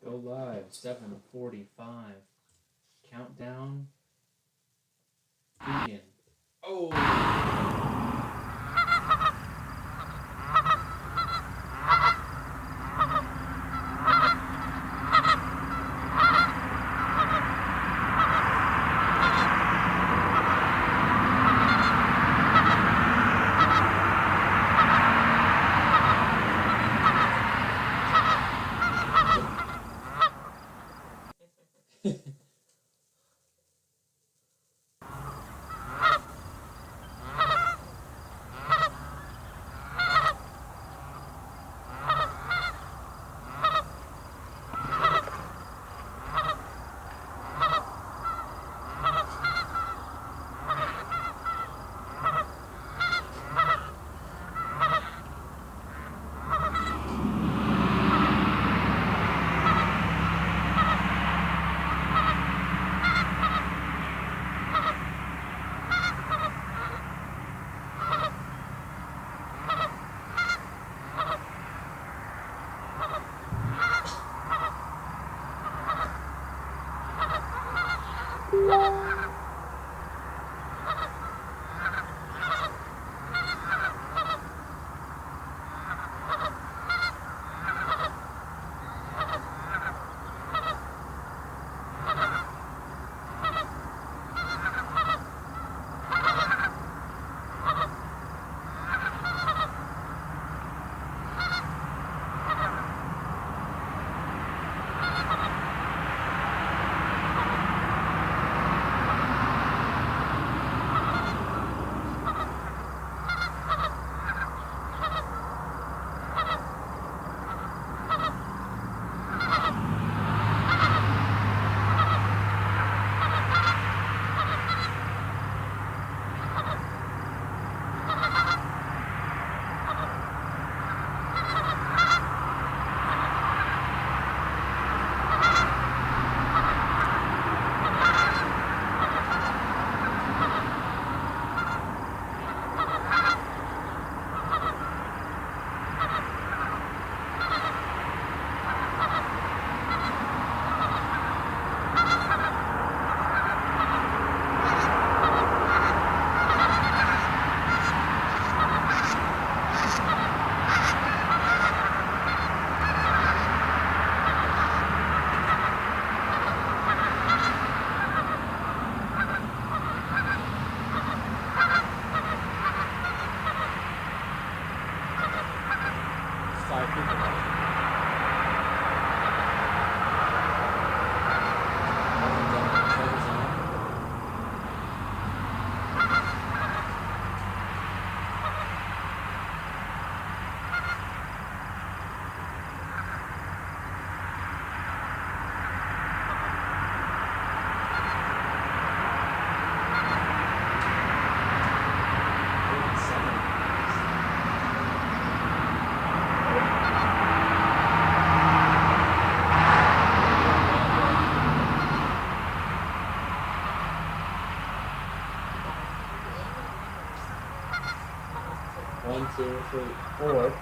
Go live, 7:45. Countdown. Begin. Oh! One, two, three, four.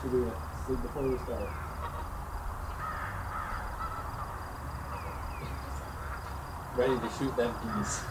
To do it. Sleep before we start. Ready to shoot them peas.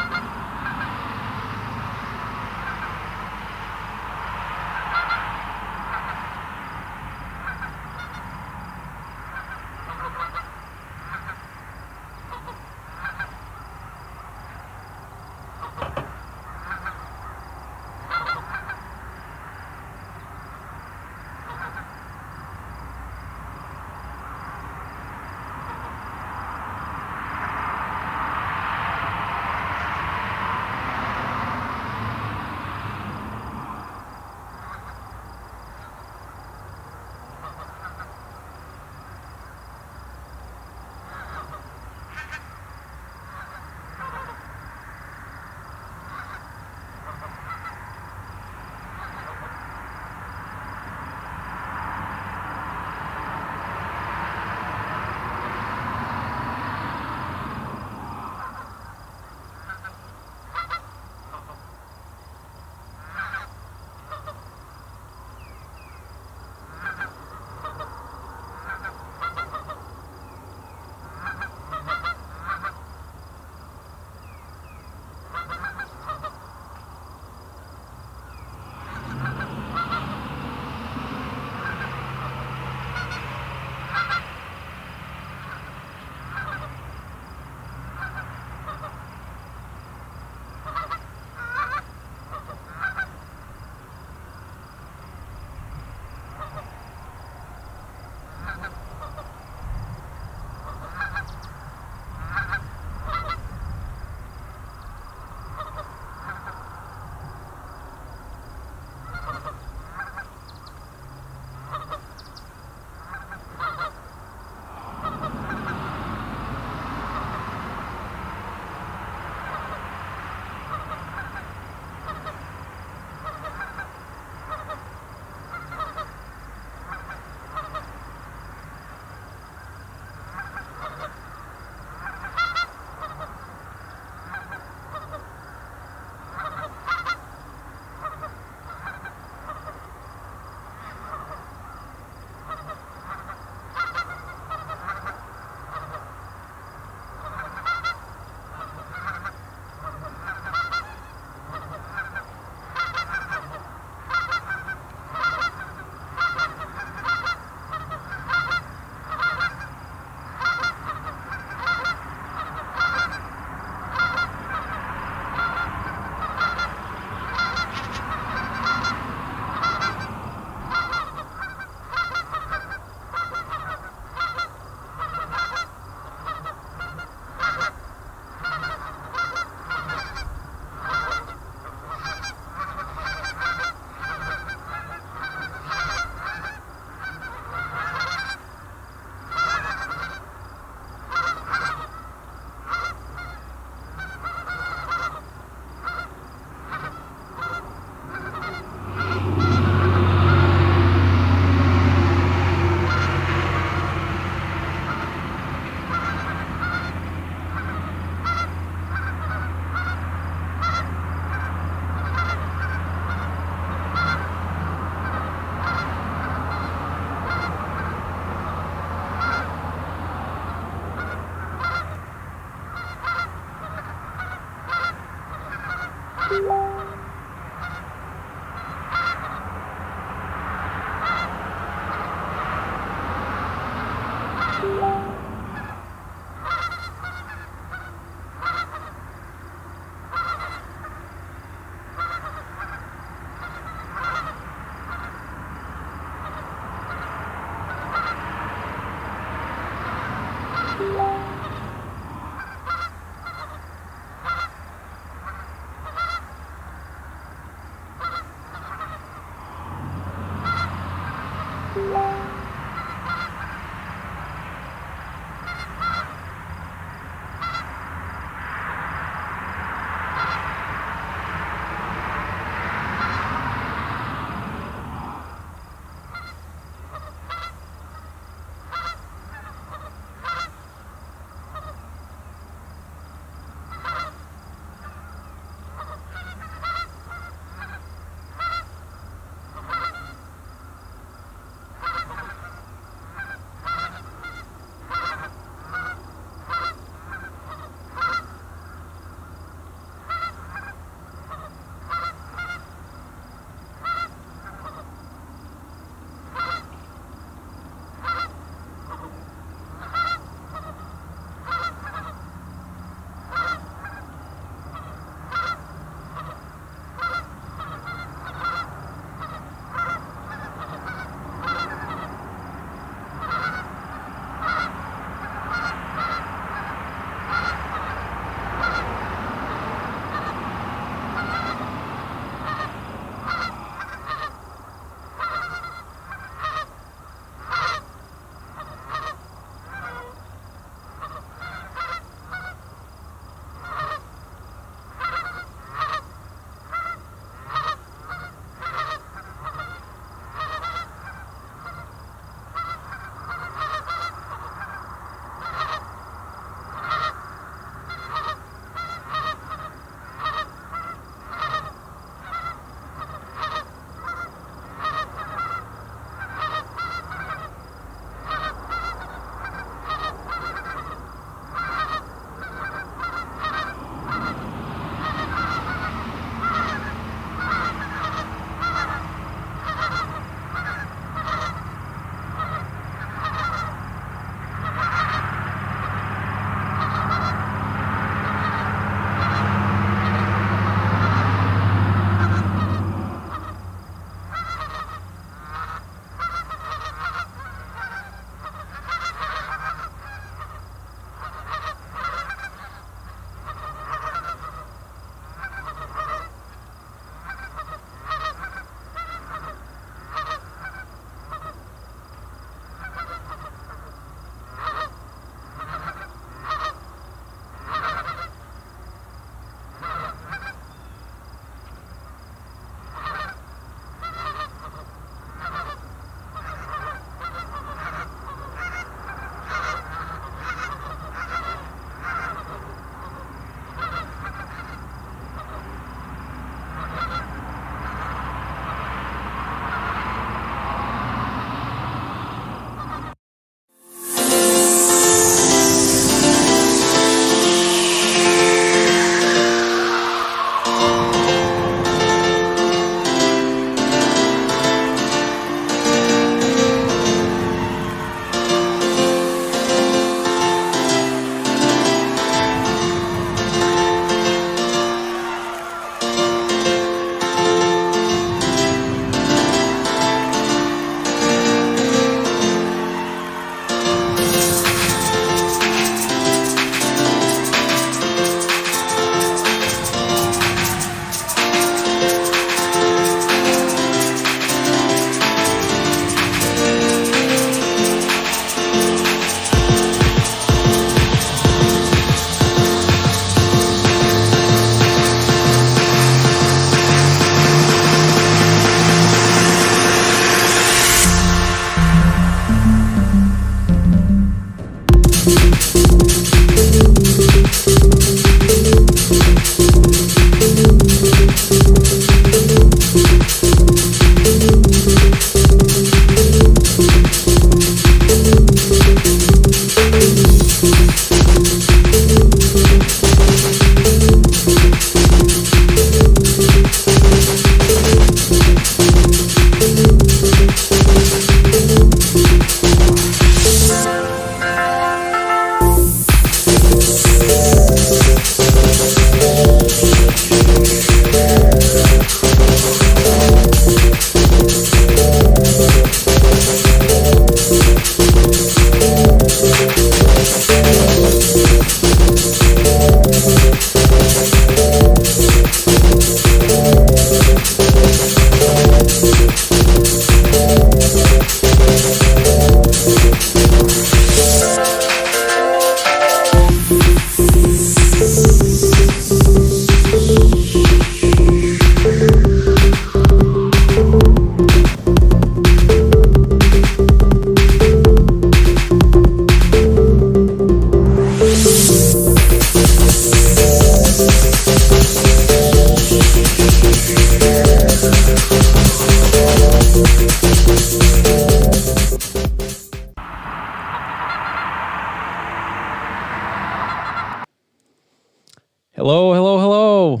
Hello, hello, hello.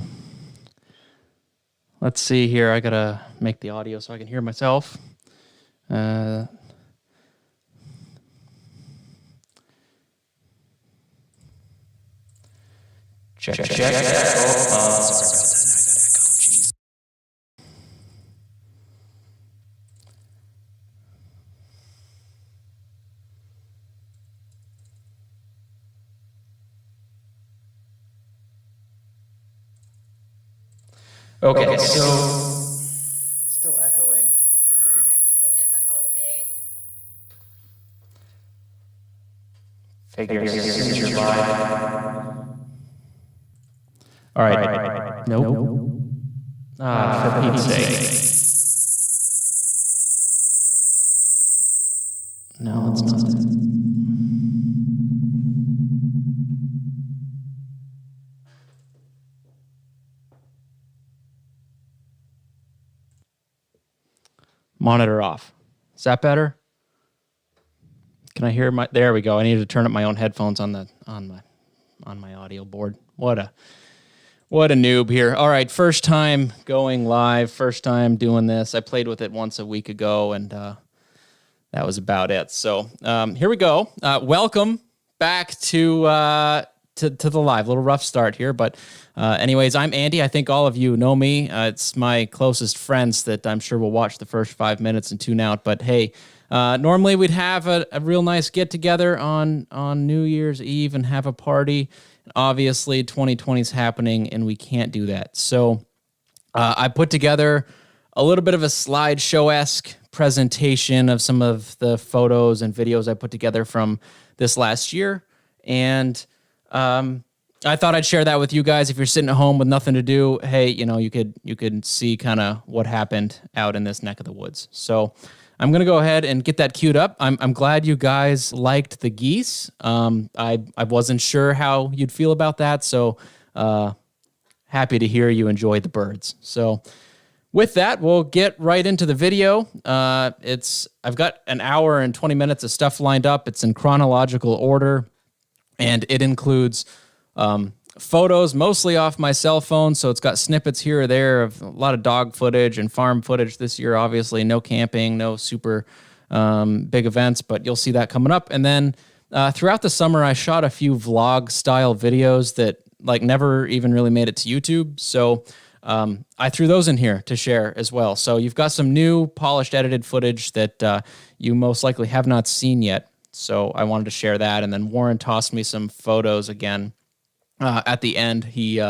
Let's see here. I gotta make the audio so I can hear myself. Check. Oh, sorry about that. I got echo. Jeez. Okay, so still echoing. Technical difficulties. Figure signature live. All right. Nope. For Pete's sake. No, it's not. Monitor off. Is that better? Can I hear my? There we go. I need to turn up my own headphones on my audio board. What a noob here. All right, first time going live. First time doing this. I played with it once a week ago, and that was about it. So here we go. Welcome back to the live. A little rough start here, but anyways, I'm Andy. I think all of you know me. It's my closest friends that I'm sure will watch the first 5 minutes and tune out. But hey, normally we'd have a real nice get together on New Year's Eve and have a party. Obviously, 2020 is happening, and we can't do that. So I put together a little bit of a slideshow-esque presentation of some of the photos and videos I put together from this last year. And I thought I'd share that with you guys. If you're sitting at home with nothing to do, hey, you could see kind of what happened out in this neck of the woods. So I'm going to go ahead and get that queued up. I'm glad you guys liked the geese. I wasn't sure how you'd feel about that, so happy to hear you enjoyed the birds. So with that, we'll get right into the video. I've got an hour and 20 minutes of stuff lined up. It's in chronological order, and it includes photos, mostly off my cell phone, so it's got snippets here or there of a lot of dog footage and farm footage this year. Obviously, no camping, no super big events, but you'll see that coming up. And then throughout the summer, I shot a few vlog-style videos that never even really made it to YouTube, so I threw those in here to share as well. So you've got some new, polished, edited footage that you most likely have not seen yet, so I wanted to share that. And then Warren tossed me some photos again. At the end, he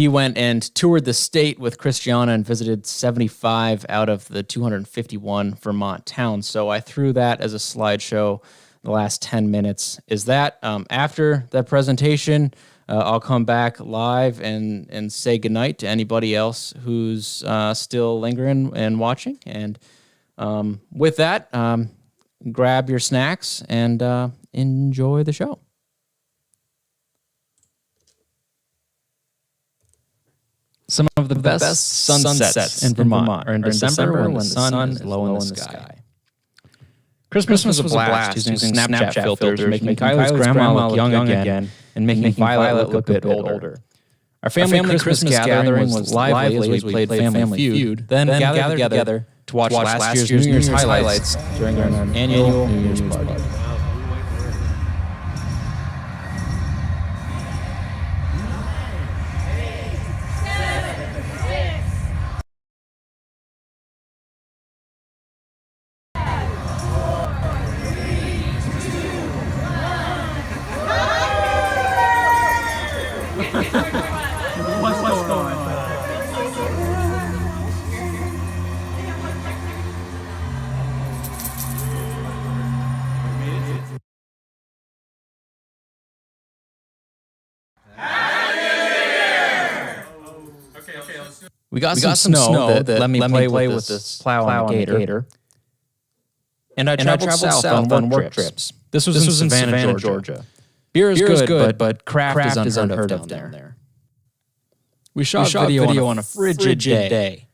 went and toured the state with Christiana and visited 75 out of the 251 Vermont towns. So I threw that as a slideshow. The last 10 minutes is that. After the presentation, I'll come back live and say goodnight to anybody else who's still lingering and watching. And with that, grab your snacks and enjoy the show. Some of the best sunsets in Vermont are in December when the sun is low in the sky. Christmas was a blast using Snapchat filters, making Kyler's grandma look young again and making Violet look a bit older. Our family Christmas gathering was lively as we played Family Feud, then gathered together to watch last year's New Year's highlights during our annual New Year's party. We got some snow that let me play with this plow on the gator. And I traveled south on work trips. This was in Savannah, Georgia. Beer is good, but craft is unheard of down there. We shot video on a frigid day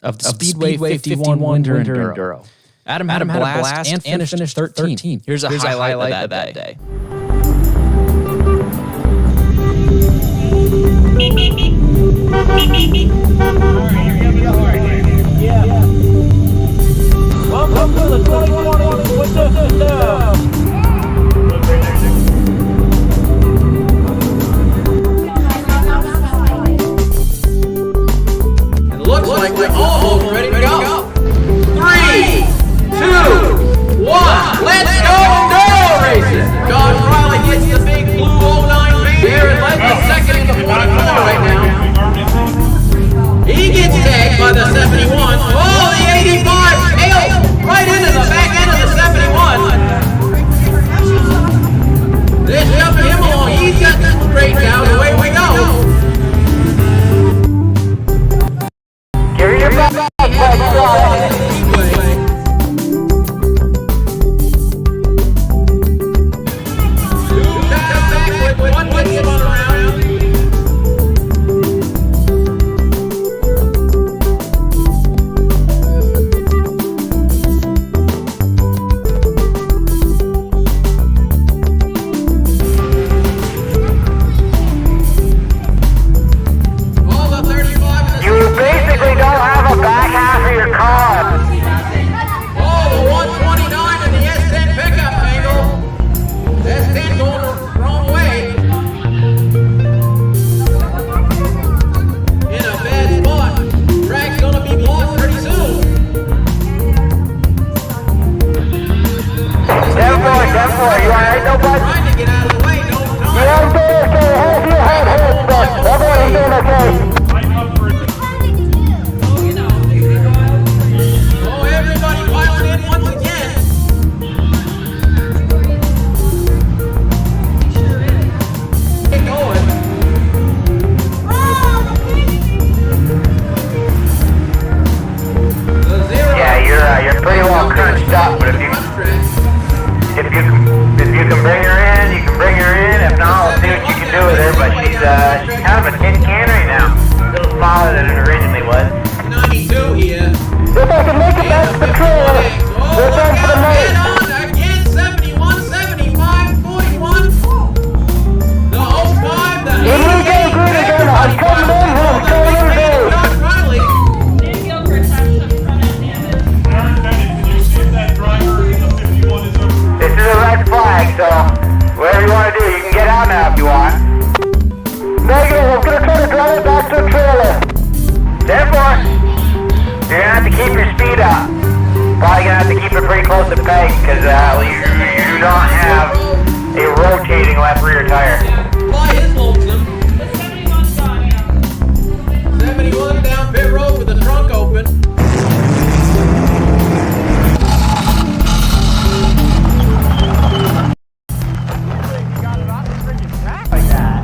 of the Speedway 51 winter enduro. Adam had a blast and finished 13th. Here's a highlight of that day. Welcome to the 2020 Winter System. It looks like we're almost ready to go. 3, 2, 1, let's go racing! Josh Riley gets the big blue 09 van here and led the second in the 44 right now. He gets tagged by the 71. Oh, the 85 tails right into the back end of the 71. They're shoving him along. He's got this straight down. Away we go. Carry your back up,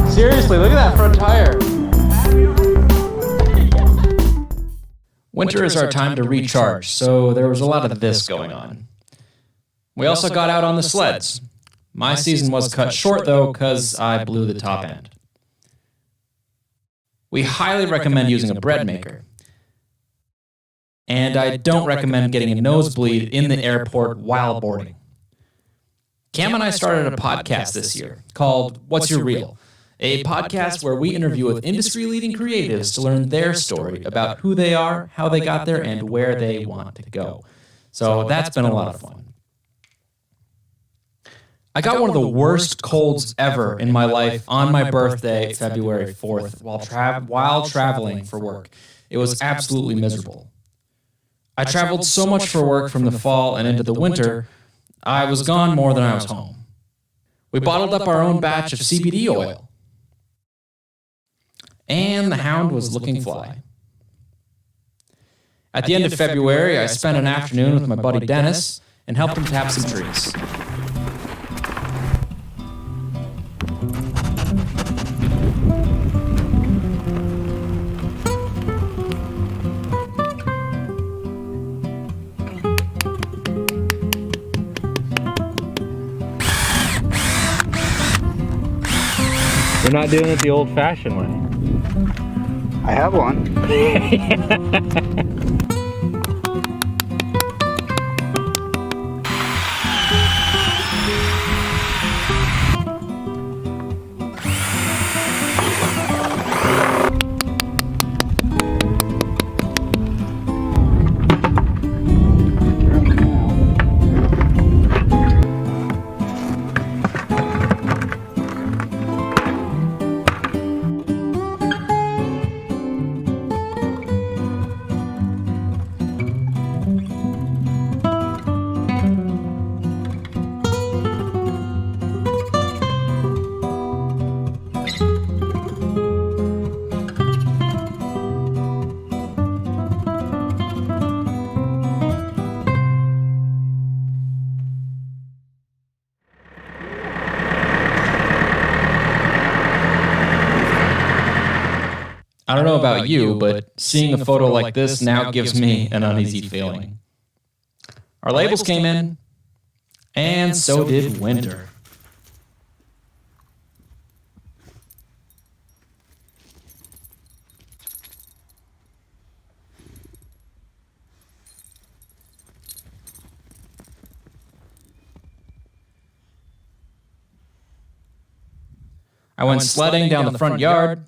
Seriously, look at that front tire. Winter is our time to recharge, so there was a lot of this going on. We also got out on the sleds. My season was cut short, though, because I blew the top end. We highly recommend using a bread maker. And I don't recommend getting a nosebleed in the airport while boarding. Cam and I started a podcast this year called What's Your Reel? A podcast where we interview with industry-leading creatives to learn their story about who they are, how they got there, and where they want to go. So that's been a lot of fun. I got one of the worst colds ever in my life on my birthday, February 4th, while traveling for work. It was absolutely miserable. I traveled so much for work from the fall and into the winter, I was gone more than I was home. We bottled up our own batch of CBD oil. And the hound was looking fly. At the end of February, I spent an afternoon with my buddy Dennis and helped him tap some trees. We're not doing it the old-fashioned way. I have one. I don't know about you, but seeing a photo like this now gives me an uneasy feeling. Our labels came in, and so did winter. I went sledding down the front yard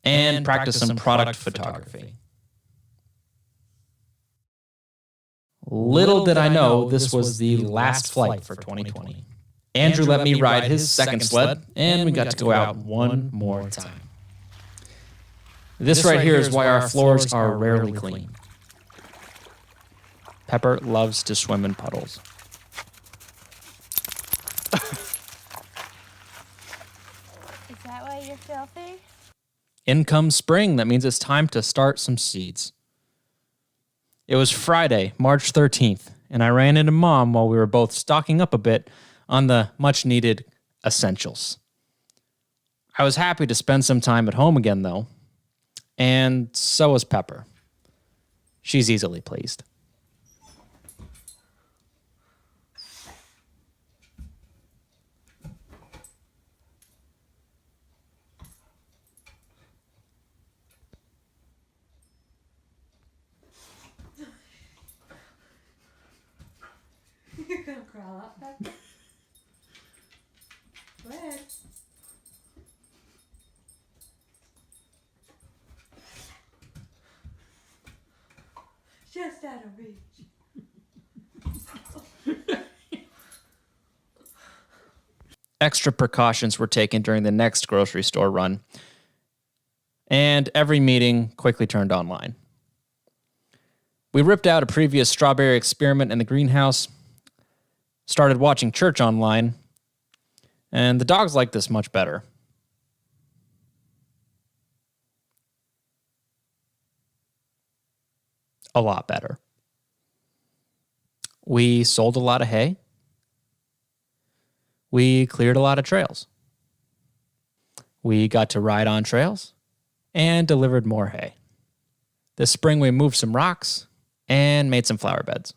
and practiced some product photography. Little did I know this was the last flight for 2020. Andrew let me ride his second sled, and we got to go out one more time. This right here is why our floors are rarely clean. Pepper loves to swim in puddles. Is that why you're filthy? In comes spring. That means it's time to start some seeds. It was Friday, March 13th, and I ran into Mom while we were both stocking up a bit on the much-needed essentials. I was happy to spend some time at home again, though, and so was Pepper. She's easily pleased. You're gonna crawl up, Pepper. Go ahead. Just out of reach. Extra precautions were taken during the next grocery store run, and every meeting quickly turned online. We ripped out a previous strawberry experiment in the greenhouse, started watching church online, and the dogs like this much better. A lot better. We sold a lot of hay. We cleared a lot of trails. We got to ride on trails and delivered more hay. This spring we moved some rocks and made some flower beds.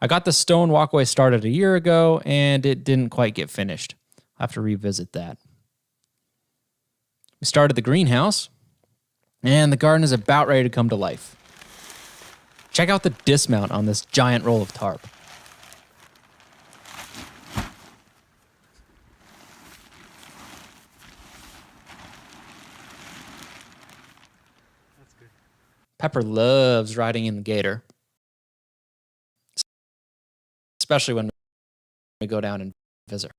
I got the stone walkway started a year ago, and it didn't quite get finished. I'll have to revisit that. We started the greenhouse, and the garden is about ready to come to life. Check out the dismount on this giant roll of tarp. Pepper loves riding in the gator, especially when we go down and visit.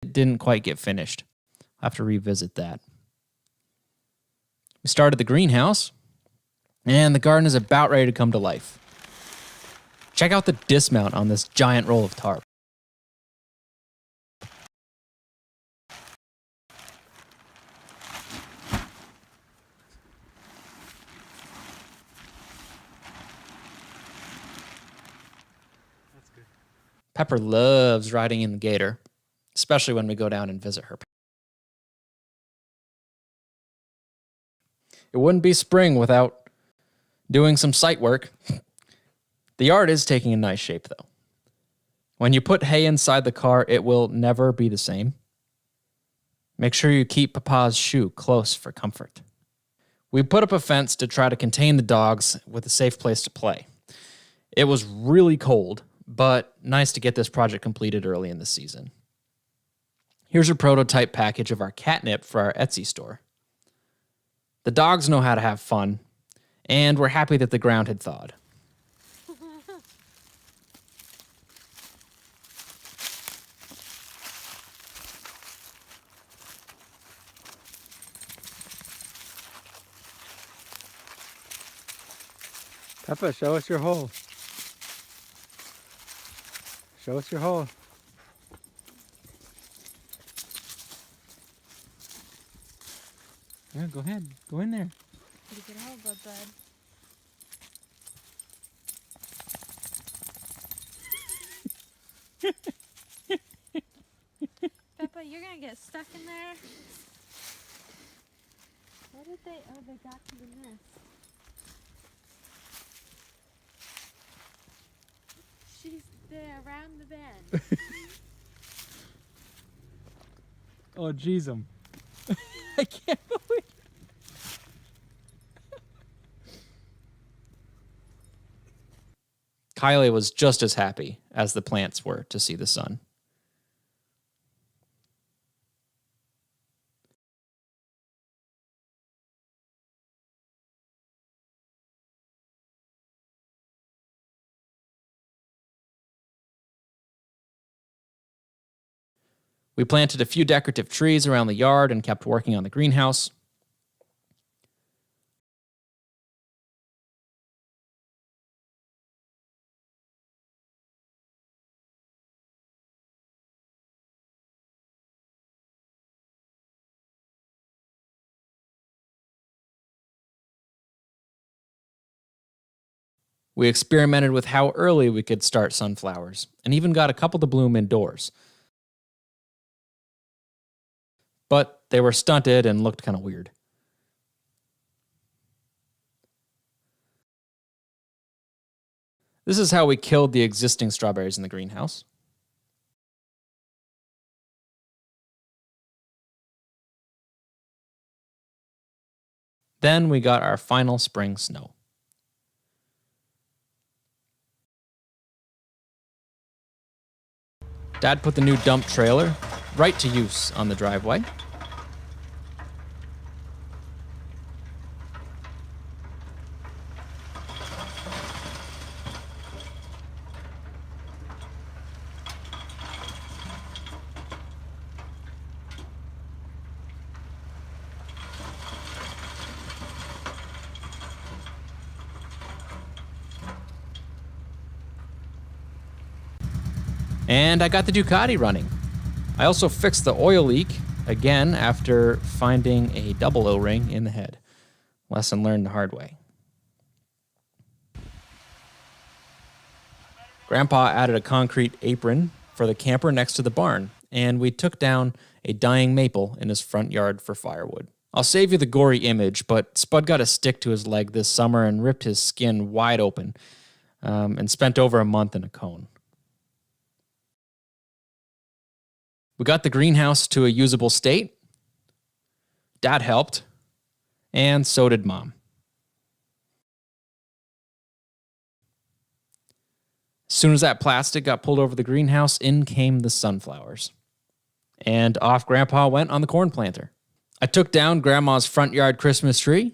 It didn't quite get finished. I'll have to revisit that. We started the greenhouse, and the garden is about ready to come to life. Check out the dismount on this giant roll of tarp. Pepper loves riding in the gator, especially when we go down and visit her. It wouldn't be spring without doing some site work. The yard is taking a nice shape, though. When you put hay inside the car, it will never be the same. Make sure you keep Papa's shoe close for comfort. We put up a fence to try to contain the dogs with a safe place to play. It was really cold, but nice to get this project completed early in the season. Here's a prototype package of our catnip for our Etsy store. The dogs know how to have fun, and we're happy that the ground had thawed. Peppa, show us your hole. Show us your hole. Yeah, go ahead. Go in there. Pretty good hole, bud. Peppa, you're gonna get stuck in there. Where did they? Oh, they got to the nest. She's there around the bend. Oh, jeez, I can't believe. Kylie was just as happy as the plants were to see the sun. We planted a few decorative trees around the yard and kept working on the greenhouse. We experimented with how early we could start sunflowers, and even got a couple to bloom indoors. But they were stunted and looked kind of weird. This is how we killed the existing strawberries in the greenhouse. Then we got our final spring snow. Dad put the new dump trailer right to use on the driveway. And I got the Ducati running. I also fixed the oil leak again after finding a double O-ring in the head. Lesson learned the hard way. Grandpa added a concrete apron for the camper next to the barn, and we took down a dying maple in his front yard for firewood. I'll save you the gory image, but Spud got a stick to his leg this summer and ripped his skin wide open, and spent over a month in a cone. We got the greenhouse to a usable state. Dad helped, and so did Mom. As soon as that plastic got pulled over the greenhouse, in came the sunflowers. And off Grandpa went on the corn planter. I took down Grandma's front yard Christmas tree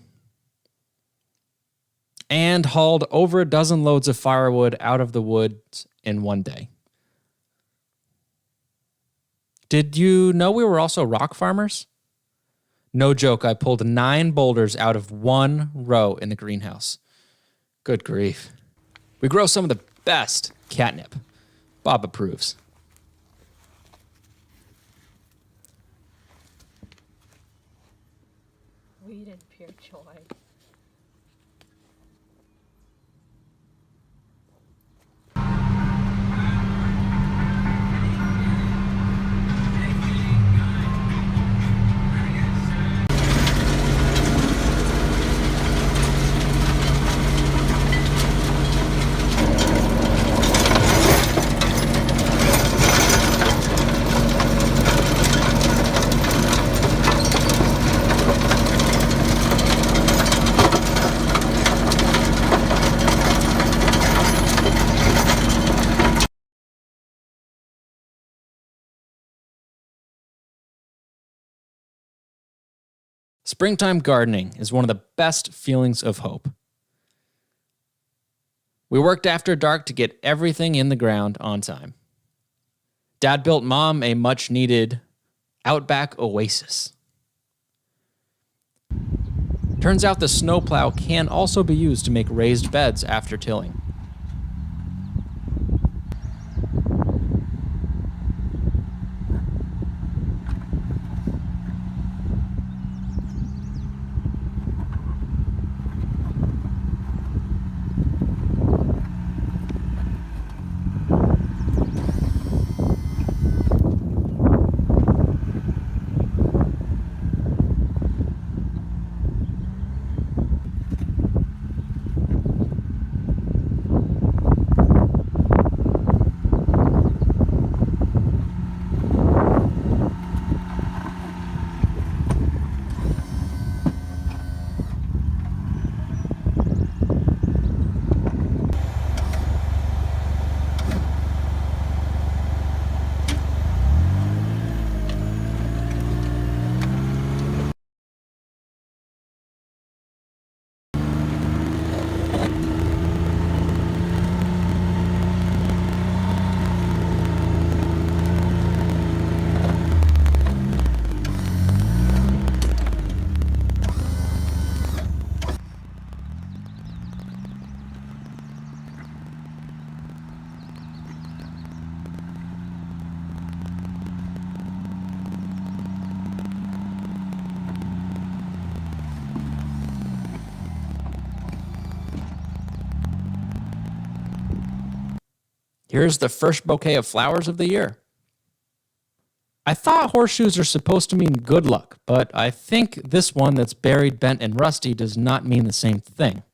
and hauled over a dozen loads of firewood out of the woods in one day. Did you know we were also rock farmers? No joke, I pulled 9 boulders out of one row in the greenhouse. Good grief. We grow some of the best catnip. Bob approves. Weed and pure joy. Springtime gardening is one of the best feelings of hope. We worked after dark to get everything in the ground on time. Dad built Mom a much-needed outback oasis. Turns out the snowplow can also be used to make raised beds after tilling. Here's the first bouquet of flowers of the year. I thought horseshoes are supposed to mean good luck, but I think this one that's buried, bent, and rusty does not mean the same thing.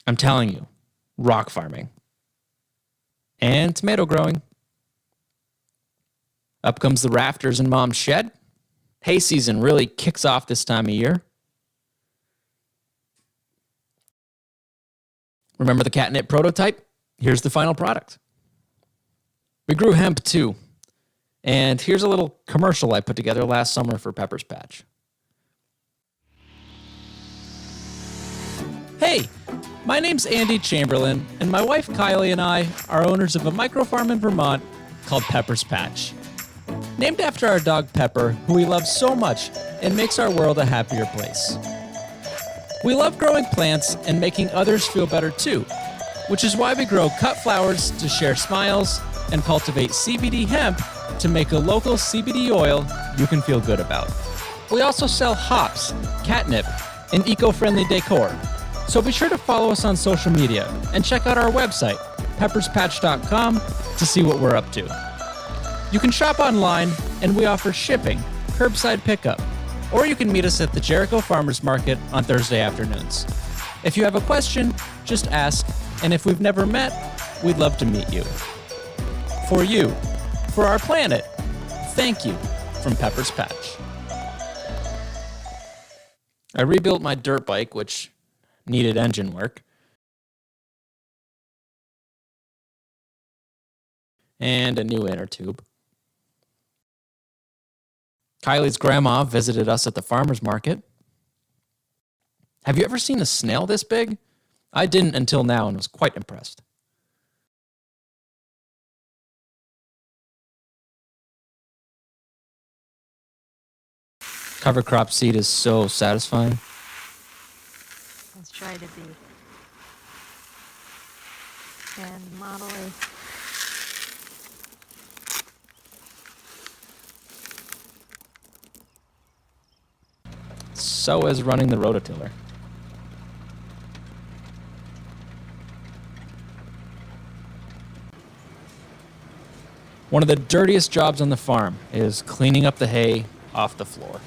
I'm telling you, rock farming. And tomato growing. Up comes the rafters in Mom's shed. Hay season really kicks off this time of year. Remember the catnip prototype? Here's the final product. We grew hemp too. And here's a little commercial I put together last summer for Pepper's Patch. Hey, my name's Andy Chamberlain, and my wife Kylie and I are owners of a microfarm in Vermont called Pepper's Patch. Named after our dog Pepper, who we love so much and makes our world a happier place. We love growing plants and making others feel better too, which is why we grow cut flowers to share smiles and cultivate CBD hemp to make a local CBD oil you can feel good about. We also sell hops, catnip, and eco-friendly decor. So be sure to follow us on social media and check out our website, pepperspatch.com, to see what we're up to. You can shop online, and we offer shipping, curbside pickup, or you can meet us at the Jericho Farmers Market on Thursday afternoons. If you have a question, just ask, and if we've never met, we'd love to meet you. For you, for our planet, thank you from Pepper's Patch. I rebuilt my dirt bike, which needed engine work. And a new inner tube. Kylie's grandma visited us at the farmer's market. Have you ever seen a snail this big? I didn't until now and was quite impressed. Cover crop seed is so satisfying. Let's try to be. And model a. So is running the rototiller. One of the dirtiest jobs on the farm is cleaning up the hay off the floor.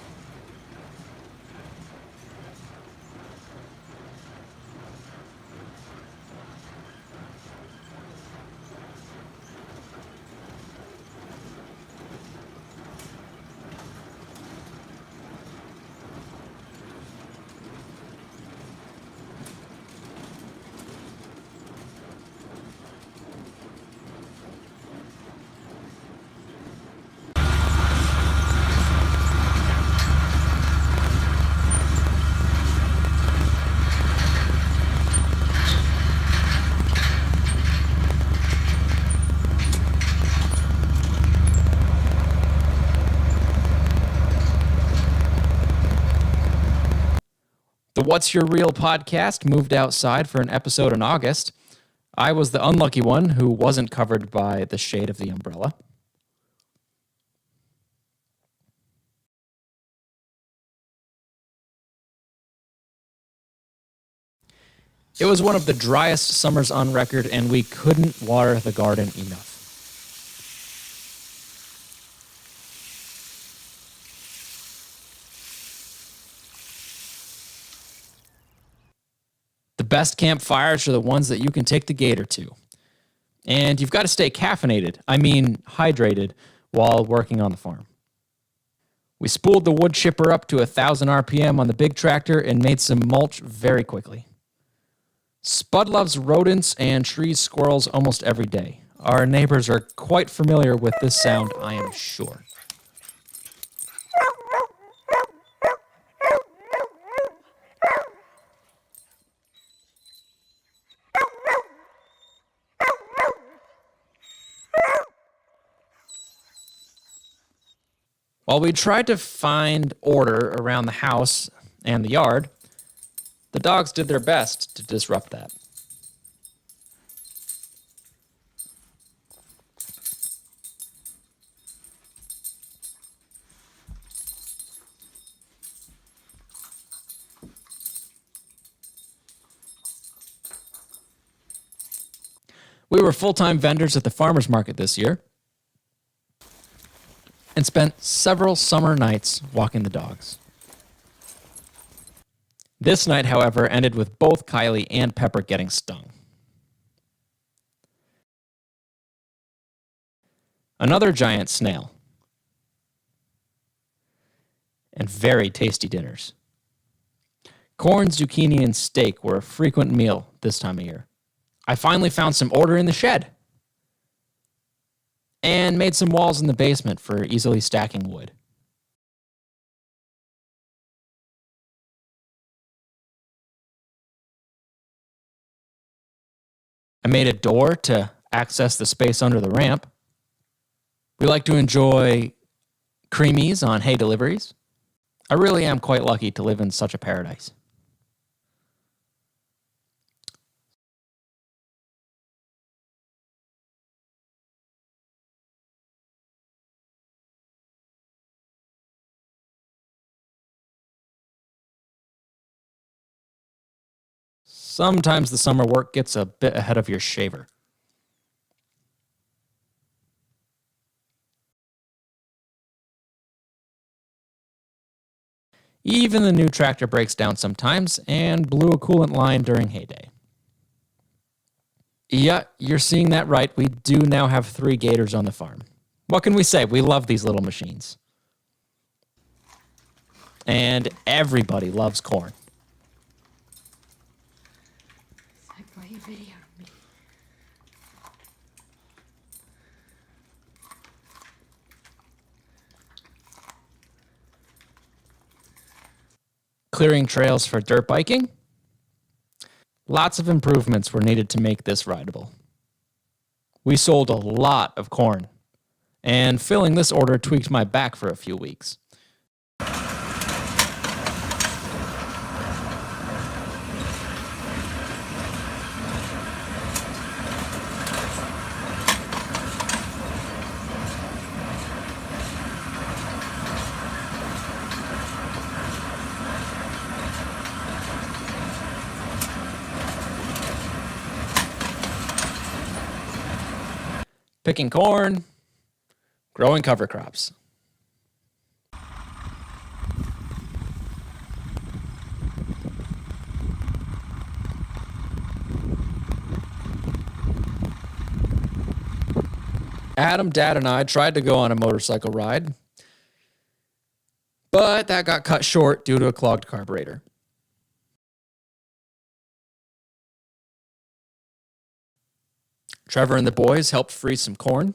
The What's Your Real podcast moved outside for an episode in August. I was the unlucky one who wasn't covered by the shade of the umbrella. It was one of the driest summers on record, and we couldn't water the garden enough. The best campfires are the ones that you can take the gator to. And you've got to stay hydrated, while working on the farm. We spooled the wood chipper up to 1,000 RPM on the big tractor and made some mulch very quickly. Spud loves rodents and trees squirrels almost every day. Our neighbors are quite familiar with this sound, I am sure. While we tried to find order around the house and the yard, the dogs did their best to disrupt that. We were full-time vendors at the farmers market this year and spent several summer nights walking the dogs. This night, however, ended with both Kylie and Pepper getting stung. Another giant snail. And very tasty dinners. Corn, zucchini, and steak were a frequent meal this time of year. I finally found some order in the shed and made some walls in the basement for easily stacking wood. I made a door to access the space under the ramp. We like to enjoy creamies on hay deliveries. I really am quite lucky to live in such a paradise. Sometimes the summer work gets a bit ahead of your shaver. Even the new tractor breaks down sometimes and blew a coolant line during hay day. Yeah, you're seeing that right. We do now have 3 gators on the farm. What can we say? We love these little machines. And everybody loves corn. Why you videoing me? Clearing trails for dirt biking. Lots of improvements were needed to make this rideable. We sold a lot of corn, and filling this order tweaked my back for a few weeks. Picking corn, growing cover crops. Adam, Dad, and I tried to go on a motorcycle ride, but that got cut short due to a clogged carburetor. Trevor and the boys helped freeze some corn.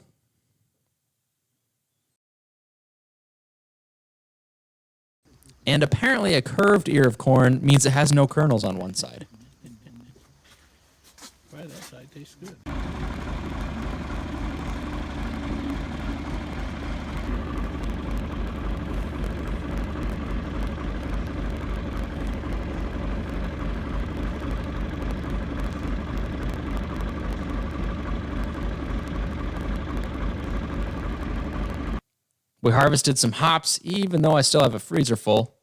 And apparently a curved ear of corn means it has no kernels on one side. Try that side, tastes good. We harvested some hops, even though I still have a freezer full.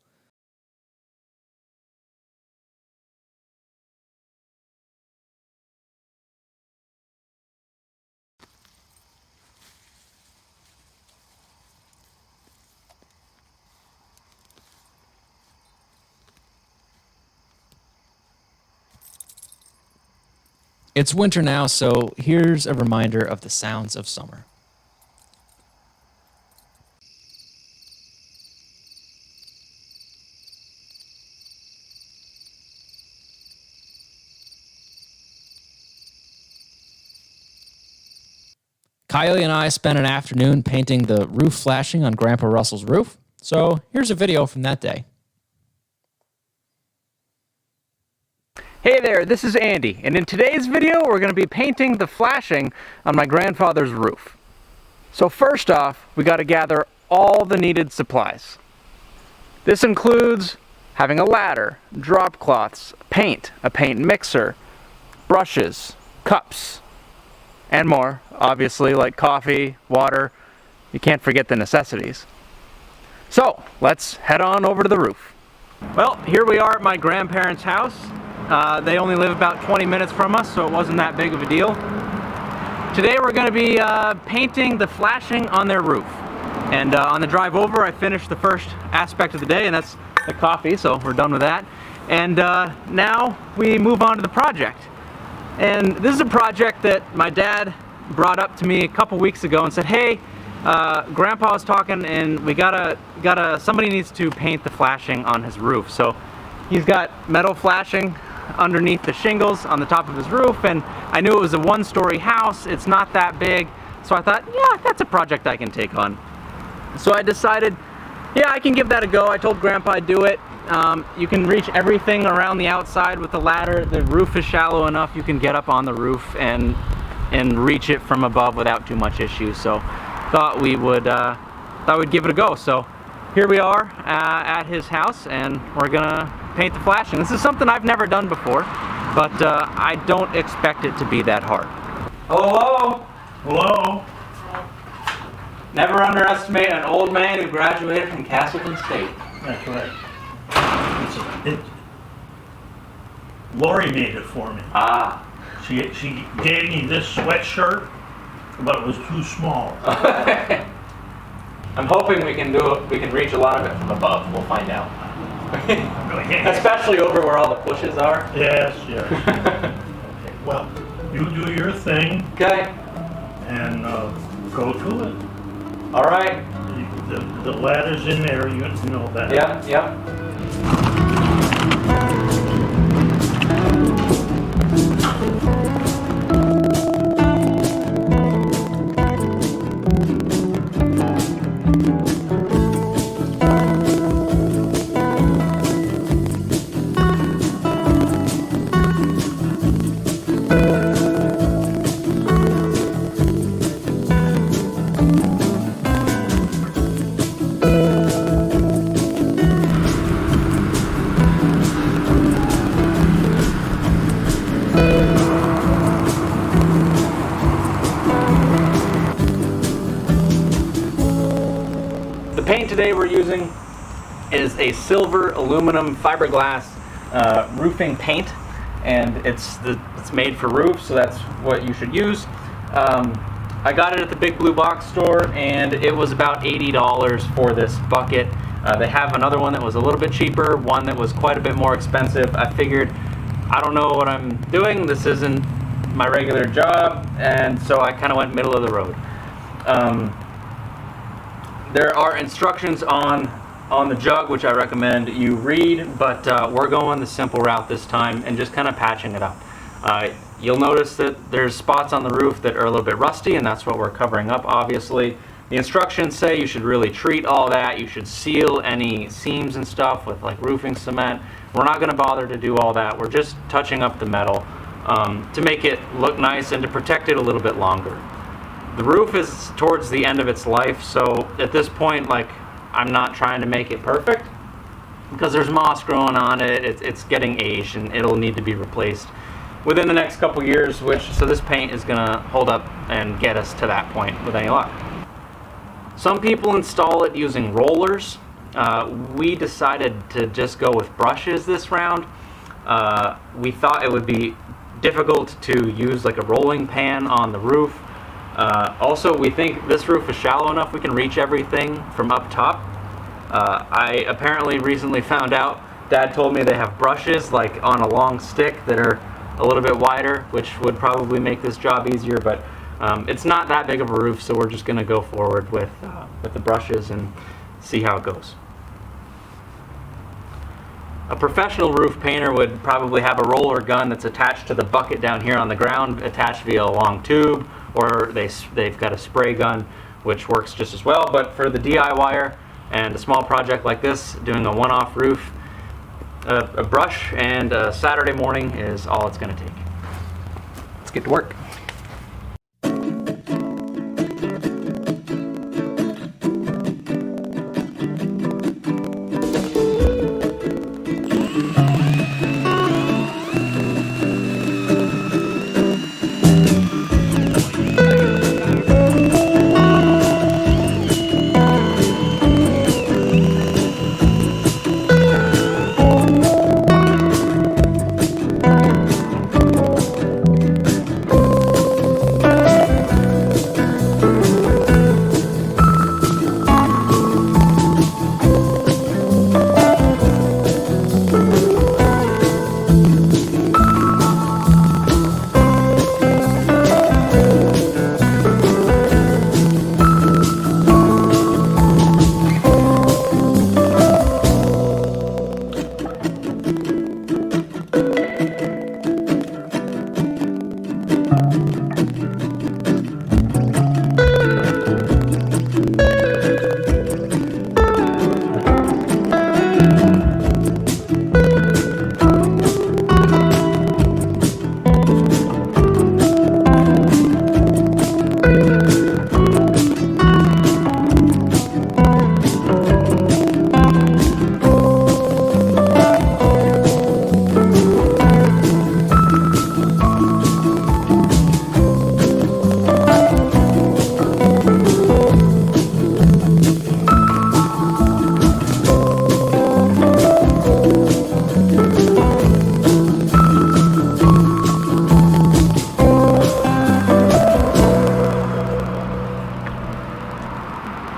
It's winter now, so here's a reminder of the sounds of summer. Kylie and I spent an afternoon painting the roof flashing on Grandpa Russell's roof, so here's a video from that day. Hey there, this is Andy, and in today's video we're going to be painting the flashing on my grandfather's roof. So first off, we got to gather all the needed supplies. This includes having a ladder, drop cloths, paint, a paint mixer, brushes, cups, and more, obviously, like coffee, water. You can't forget the necessities. So let's head on over to the roof. Well, here we are at my grandparents' house. They only live about 20 minutes from us, so it wasn't that big of a deal. Today we're going to be painting the flashing on their roof. And on the drive over, I finished the first aspect of the day, and that's the coffee, so we're done with that. And now we move on to the project. And this is a project that my dad brought up to me a couple weeks ago and said, hey, Grandpa was talking, and we somebody needs to paint the flashing on his roof. So he's got metal flashing underneath the shingles on the top of his roof, and I knew it was a one-story house. It's not that big, so I thought, yeah, that's a project I can take on. So I decided, yeah, I can give that a go. I told Grandpa I'd do it. You can reach everything around the outside with the ladder. The roof is shallow enough you can get up on the roof and reach it from above without too much issue. So thought we'd give it a go. So here we are at his house, and we're gonna paint the flashing. This is something I've never done before, but I don't expect it to be that hard. Hello? Hello? Never underestimate an old man who graduated from Castleton State. That's right. Lori made it for me. Ah. She gave me this sweatshirt, but it was too small. I'm hoping we can reach a lot of it from above. We'll find out. Especially over where all the bushes are. Yes, yes. Okay. Well, you do your thing. Okay. And go to it. All right. The ladder's in there. You know that. Yeah. Yeah. The paint today we're using is a silver aluminum fiberglass roofing paint, and it's made for roofs, so that's what you should use. I got it at the Big Blue Box store, and it was about $80 for this bucket. They have another one that was a little bit cheaper, one that was quite a bit more expensive. I figured, I don't know what I'm doing, this isn't my regular job, and so I kind of went middle of the road. There are instructions on the jug, which I recommend you read, but we're going the simple route this time and just kind of patching it up. You'll notice that there's spots on the roof that are a little bit rusty, and that's what we're covering up, obviously. The instructions say you should really treat all that. You should seal any seams and stuff with like roofing cement. We're not going to bother to do all that. We're just touching up the metal to make it look nice and to protect it a little bit longer. The roof is towards the end of its life, so at this point, like, I'm not trying to make it perfect because there's moss growing on it. It's getting aged, and it'll need to be replaced within the next couple years, so this paint is going to hold up and get us to that point with any luck. Some people install it using rollers. We decided to just go with brushes this round. We thought it would be difficult to use like a rolling pan on the roof. Also, we think this roof is shallow enough we can reach everything from up top. I apparently recently found out, Dad told me they have brushes like on a long stick that are a little bit wider, which would probably make this job easier, but it's not that big of a roof, so we're just going to go forward with the brushes and see how it goes. A professional roof painter would probably have a roller gun that's attached to the bucket down here on the ground, attached via a long tube, or they've got a spray gun, which works just as well. But for the DIYer and a small project like this, doing a one-off roof, a brush and a Saturday morning is all it's going to take. Let's get to work.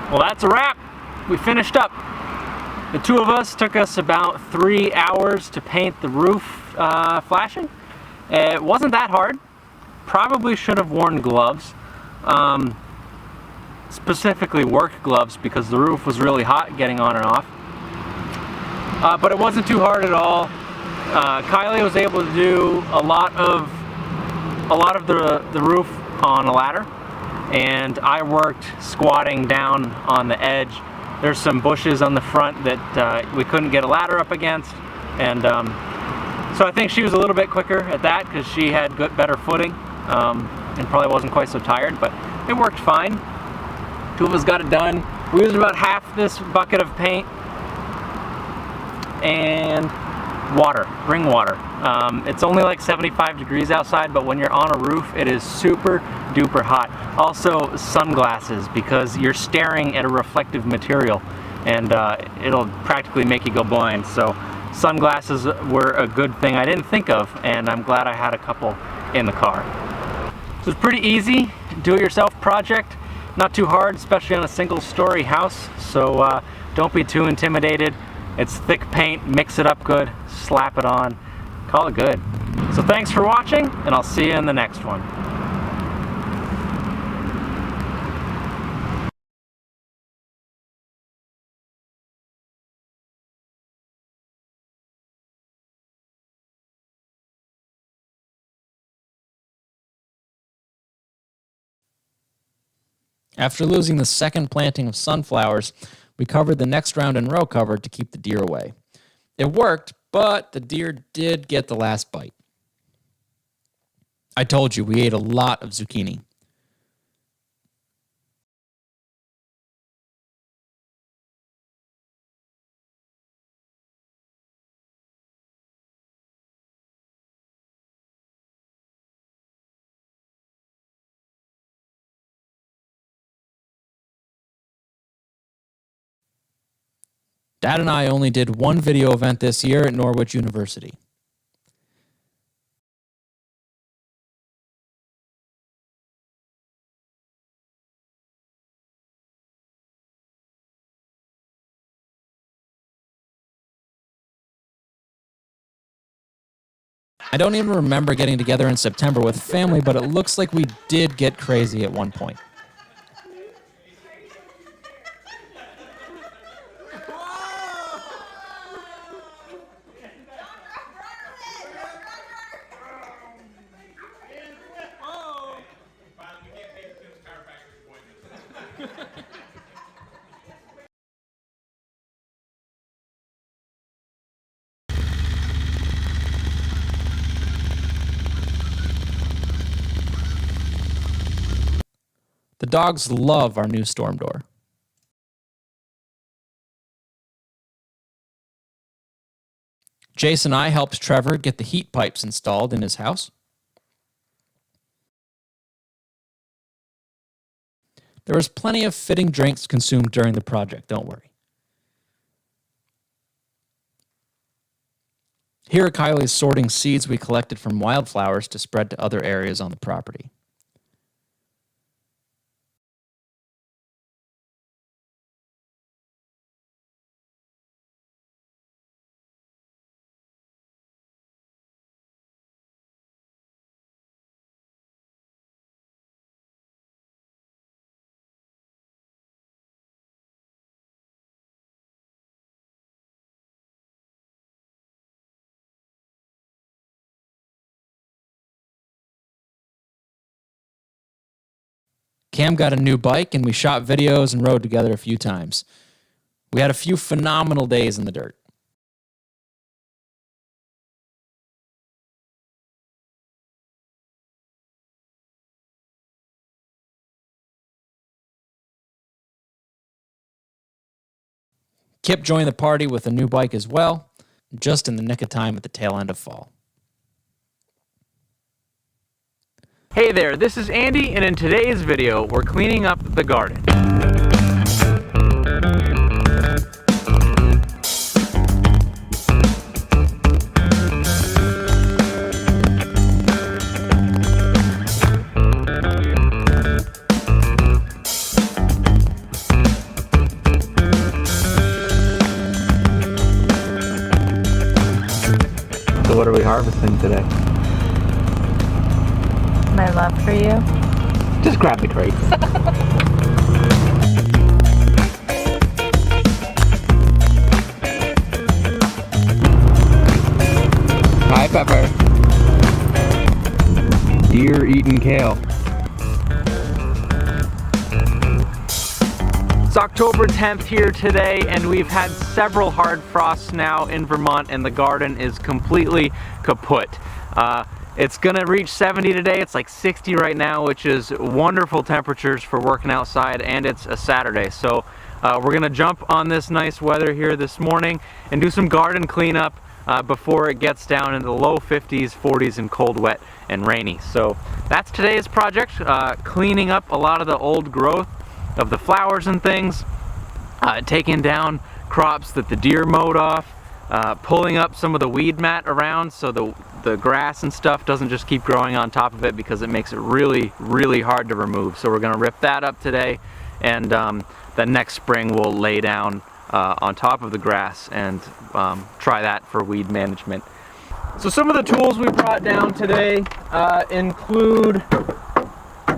Well, that's a wrap. We finished up. The two of us took us about 3 hours to paint the roof flashing. It wasn't that hard. Probably should have worn gloves. Specifically work gloves, because the roof was really hot getting on and off. But it wasn't too hard at all. Kylie was able to do a lot of the roof on a ladder, and I worked squatting down on the edge. There's some bushes on the front that we couldn't get a ladder up against, and so I think she was a little bit quicker at that because she had better footing and probably wasn't quite so tired, but it worked fine. Two of us got it done. We used about half this bucket of paint and water, ring water. It's only like 75 degrees outside, but when you're on a roof, it is super duper hot. Also sunglasses, because you're staring at a reflective material and it'll practically make you go blind. So sunglasses were a good thing I didn't think of, and I'm glad I had a couple in the car. So it's pretty easy do-it-yourself project. Not too hard, especially on a single-story house, so don't be too intimidated. It's thick paint, mix it up good, slap it on, call it good. So thanks for watching, and I'll see you in the next one. After losing the second planting of sunflowers, we covered the next round in row cover to keep the deer away. It worked, but the deer did get the last bite. I told you, we ate a lot of zucchini. Dad and I only did one video event this year at Norwich University. I don't even remember getting together in September with family, but it looks like we did get crazy at one point. The dogs love our new storm door. Jason and I helped Trevor get the heat pipes installed in his house. There was plenty of fitting drinks consumed during the project, don't worry. Here Kylie is sorting seeds we collected from wildflowers to spread to other areas on the property. Cam got a new bike and we shot videos and rode together a few times. We had a few phenomenal days in the dirt. Kip joined the party with a new bike as well, just in the nick of time at the tail end of fall. Hey there, this is Andy, and in today's video, we're cleaning up the garden. So what are we harvesting today? My love for you. Just grab the crates. Hi, Pepper. Deer eating kale. It's October 10th here today, and we've had several hard frosts now in Vermont, and the garden is completely kaput. It's gonna reach 70 today. It's like 60 right now, which is wonderful temperatures for working outside, and it's a Saturday. So we're gonna jump on this nice weather here this morning and do some garden cleanup before it gets down into the low 50s, 40s, and cold, wet, and rainy. So that's today's project, cleaning up a lot of the old growth of the flowers and things, taking down crops that the deer mowed off, pulling up some of the weed mat around so the grass and stuff doesn't just keep growing on top of it, because it makes it really, really hard to remove. So we're going to rip that up today, and then next spring we'll lay down on top of the grass and try that for weed management. So some of the tools we brought down today include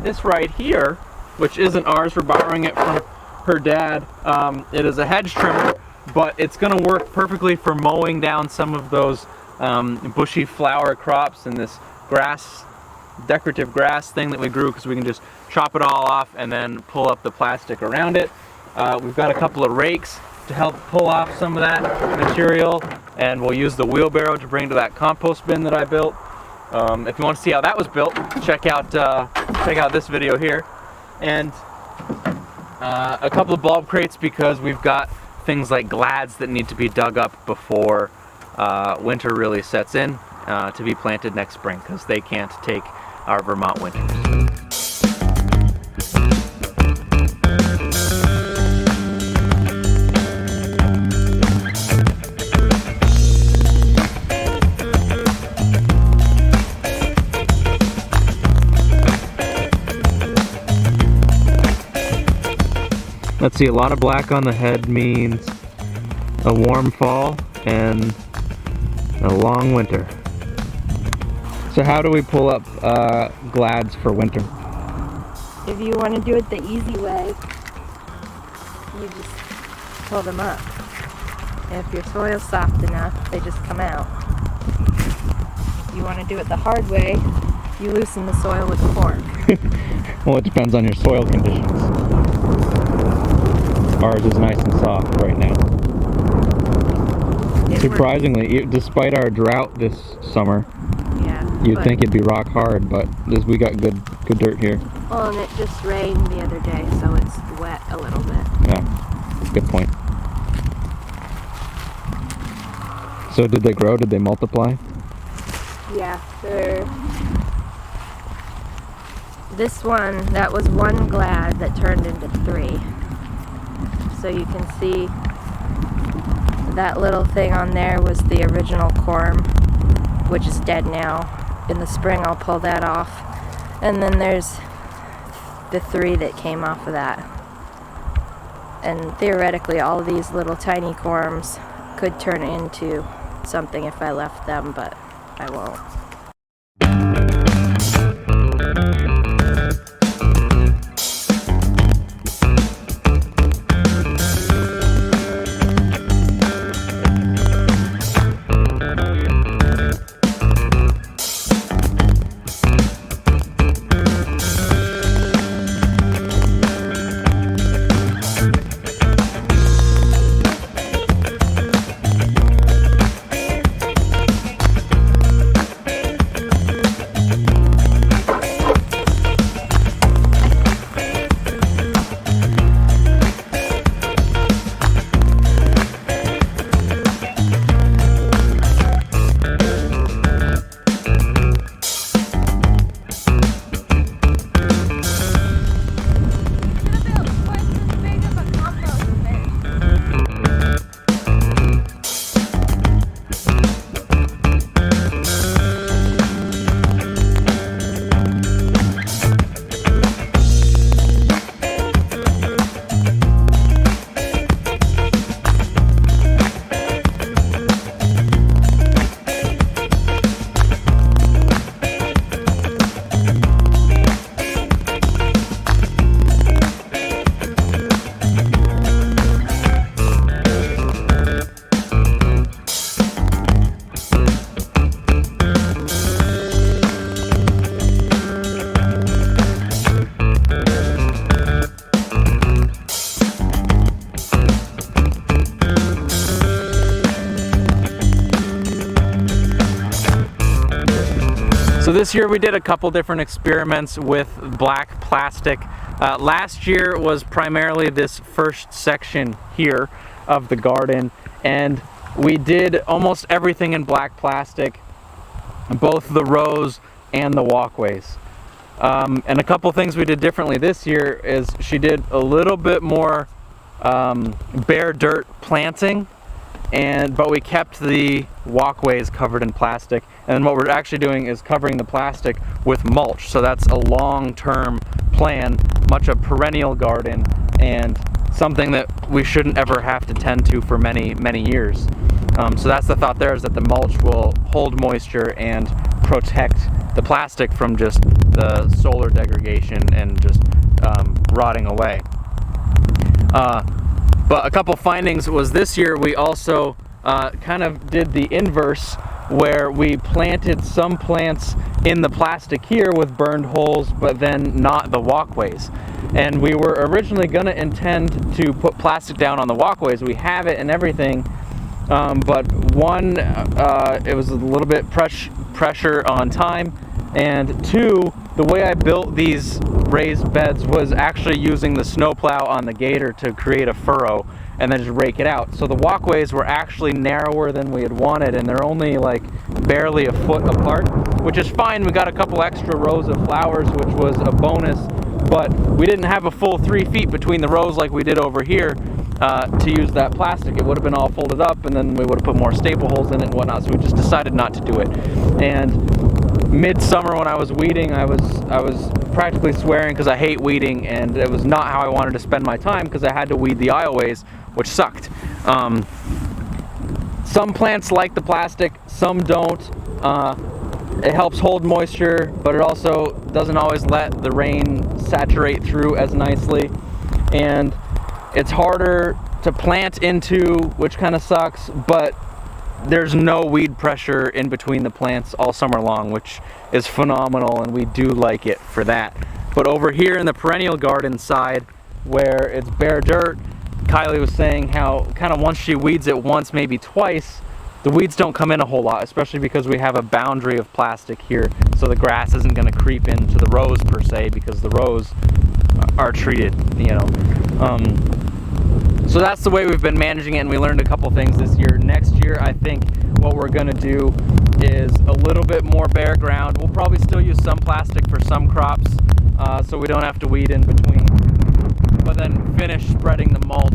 this right here, which isn't ours. We're borrowing it from her dad. It is a hedge trimmer, but it's going to work perfectly for mowing down some of those bushy flower crops and this grass, decorative grass thing that we grew, because we can just chop it all off and then pull up the plastic around it. We've got a couple of rakes to help pull off some of that material, and we'll use the wheelbarrow to bring to that compost bin that I built. If you want to see how that was built, check out this video here. And a couple of bulb crates, because we've got things like glads that need to be dug up before winter really sets in, to be planted next spring, because they can't take our Vermont winters. Let's see, a lot of black on the head means a warm fall and a long winter. So how do we pull up glads for winter? If you want to do it the easy way, you just pull them up. And if your soil's soft enough, they just come out. If you want to do it the hard way, you loosen the soil with a fork. Well, it depends on your soil conditions. Ours is nice and soft right now. Surprisingly, despite our drought this summer, you'd think it'd be rock hard, but we got good dirt here. Well, and it just rained the other day, so it's wet a little bit. Yeah, good point. So did they grow? Did they multiply? Yeah, this one, that was one glad that turned into 3. So you can see that little thing on there was the original corm, which is dead now. In the spring I'll pull that off. And then there's the 3 that came off of that. And theoretically all of these little tiny corms could turn into something if I left them, but I won't. So this year we did a couple different experiments with black plastic. Last year was primarily this first section here of the garden, and we did almost everything in black plastic, both the rows and the walkways. And a couple things we did differently this year is she did a little bit more bare dirt planting, but we kept the walkways covered in plastic. And what we're actually doing is covering the plastic with mulch. So that's a long-term plan, much a perennial garden, and something that we shouldn't ever have to tend to for many, many years. So that's the thought there, is that the mulch will hold moisture and protect the plastic from just the solar degradation and just rotting away. But a couple findings was this year we also kind of did the inverse, where we planted some plants in the plastic here with burned holes, but then not the walkways. And we were originally going to intend to put plastic down on the walkways. We have it and everything, but one, it was a little bit pressure on time, and 2, the way I built these raised beds was actually using the snowplow on the gator to create a furrow and then just rake it out. So the walkways were actually narrower than we had wanted, and they're only like barely a foot apart, which is fine. We got a couple extra rows of flowers, which was a bonus, but we didn't have a full 3 feet between the rows like we did over here to use that plastic. It would have been all folded up, and then we would have put more staple holes in it and whatnot, so we just decided not to do it. And midsummer when I was weeding, I was practically swearing because I hate weeding, and it was not how I wanted to spend my time because I had to weed the aisleways, which sucked. Some plants like the plastic, some don't. It helps hold moisture, but it also doesn't always let the rain saturate through as nicely. And it's harder to plant into, which kind of sucks, but there's no weed pressure in between the plants all summer long, which is phenomenal, and we do like it for that. But over here in the perennial garden side, where it's bare dirt, Kylie was saying how kind of once she weeds it once, maybe twice, the weeds don't come in a whole lot, especially because we have a boundary of plastic here, so the grass isn't going to creep into the rows per se, because the rows are treated, you know. So that's the way we've been managing it, and we learned a couple things this year. Next year, I think what we're going to do is a little bit more bare ground. We'll probably still use some plastic for some crops, so we don't have to weed in between, but then finish spreading the mulch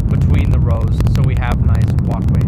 between the rows so we have nice walkways.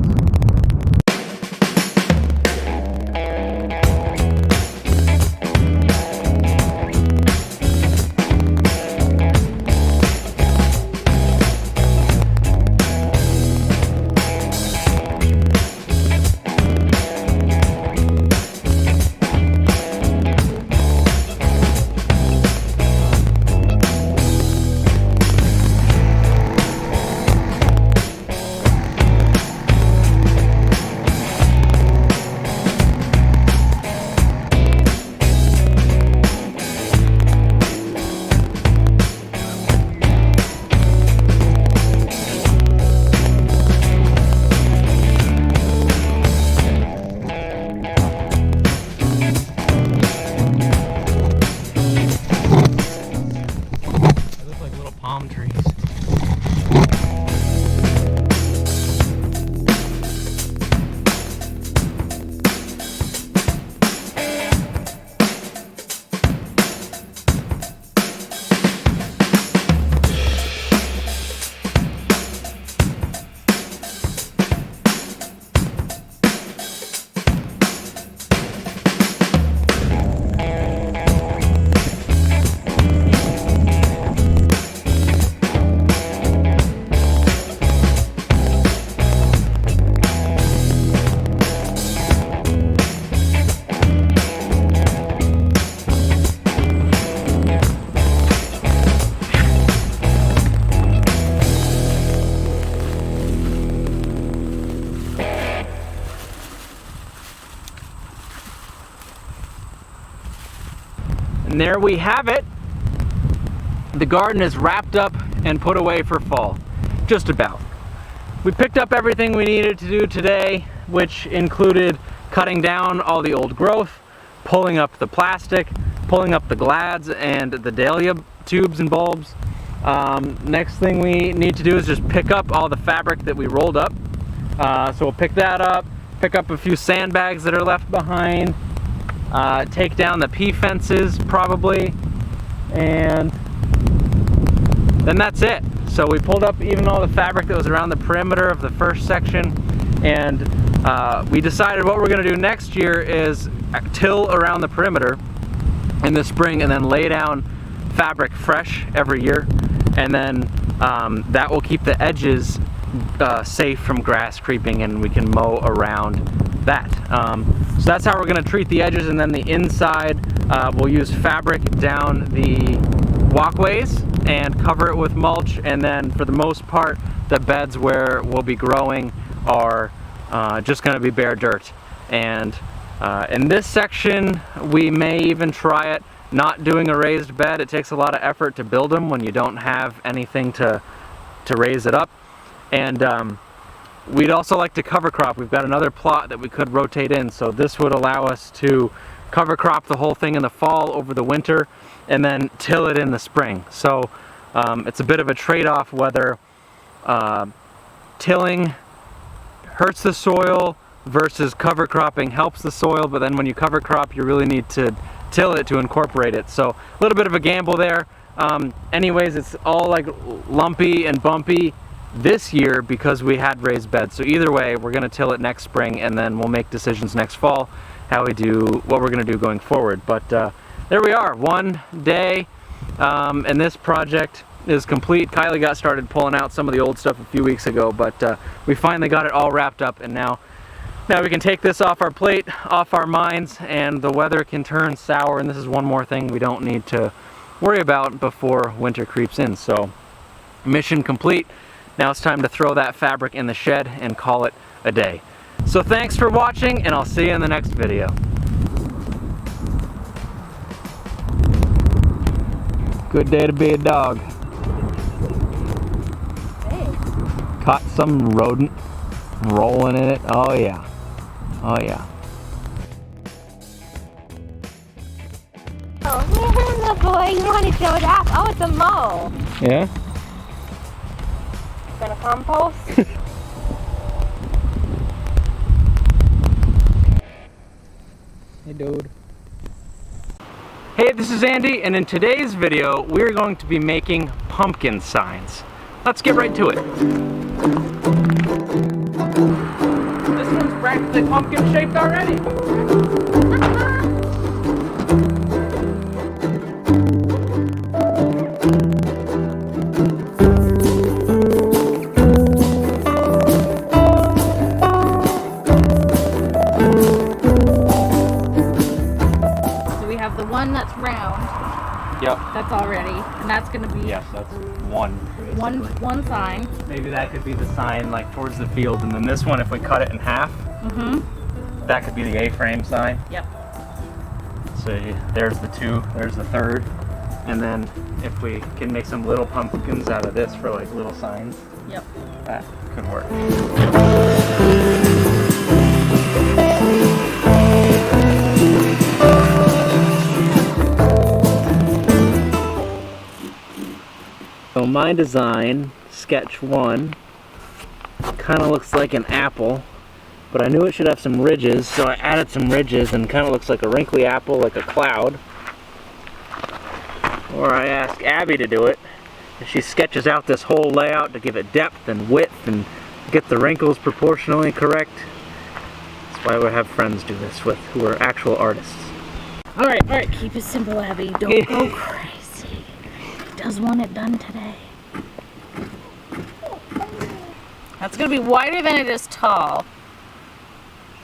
And there we have it. The garden is wrapped up and put away for fall. Just about. We picked up everything we needed to do today, which included cutting down all the old growth, pulling up the plastic, pulling up the glads and the dahlia tubes and bulbs. Next thing we need to do is just pick up all the fabric that we rolled up. So we'll pick that up, pick up a few sandbags that are left behind, take down the pea fences probably, and then that's it. So we pulled up even all the fabric that was around the perimeter of the first section, and we decided what we're going to do next year is till around the perimeter in the spring and then lay down fabric fresh every year, and then that will keep the edges safe from grass creeping, and we can mow around that. So that's how we're going to treat the edges, and then the inside we'll use fabric down the walkways and cover it with mulch, and then for the most part the beds where we'll be growing are just going to be bare dirt. And in this section we may even try it not doing a raised bed. It takes a lot of effort to build them when you don't have anything to raise it up. And we'd also like to cover crop. We've got another plot that we could rotate in, so this would allow us to cover crop the whole thing in the fall over the winter and then till it in the spring. So it's a bit of a trade-off whether tilling hurts the soil versus cover cropping helps the soil, but then when you cover crop you really need to till it to incorporate it. So a little bit of a gamble there. Anyways, it's all like lumpy and bumpy this year because we had raised beds. So either way, we're going to till it next spring, and then we'll make decisions next fall how we do, what we're gonna do going forward. But there we are, one day, and this project is complete. Kylie got started pulling out some of the old stuff a few weeks ago, but we finally got it all wrapped up, and now we can take this off our plate, off our minds, and the weather can turn sour, and this is one more thing we don't need to worry about before winter creeps in. So, mission complete. Now it's time to throw that fabric in the shed and call it a day. So thanks for watching, and I'll see you in the next video. Good day to be a dog. Hey. Caught some rodent rolling in it. Oh yeah. Oh yeah. Oh, boy, you want to show it off? Oh, it's a mole. Yeah? Gonna compost? Hey dude. Hey, this is Andy, and in today's video we're going to be making pumpkin signs. Let's get right to it. This one's practically pumpkin shaped already. The one that's round. Yep. That's already, and that's gonna be Yes, that's one. one sign. Maybe that could be the sign like towards the field, and then this one, if we cut it in half, that could be the A-frame sign. Yep. So there's the two, there's the third, and then if we can make some little pumpkins out of this for like little signs, Yep. that could work. So my design, sketch one, kind of looks like an apple, but I knew it should have some ridges, so I added some ridges and kind of looks like a wrinkly apple, like a cloud. Or I asked Abby to do it, and she sketches out this whole layout to give it depth and width and get the wrinkles proportionally correct. That's why we have friends do this with, who are actual artists. All right, keep it simple, Abby. Don't go crazy. Does want it done today. That's gonna be wider than it is tall.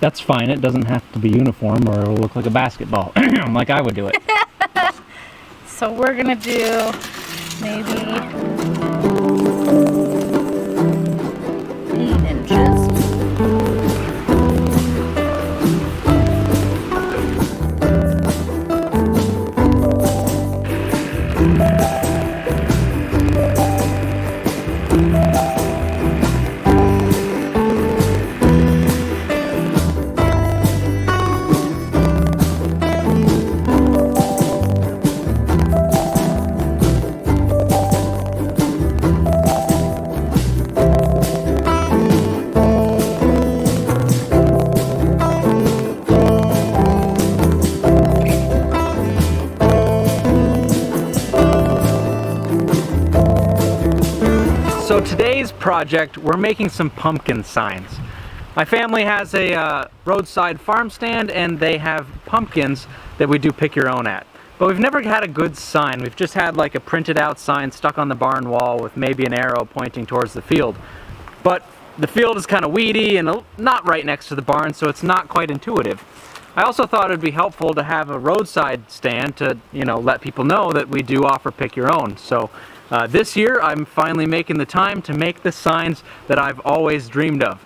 That's fine, it doesn't have to be uniform or it'll look like a basketball, like I would do it. So we're gonna do maybe 8 inches. So today's project, we're making some pumpkin signs. My family has a roadside farm stand, and they have pumpkins that we do pick your own at. But we've never had a good sign. We've just had like a printed out sign stuck on the barn wall with maybe an arrow pointing towards the field. But the field is kind of weedy and not right next to the barn, so it's not quite intuitive. I also thought it'd be helpful to have a roadside stand to, let people know that we do offer pick your own. So this year I'm finally making the time to make the signs that I've always dreamed of.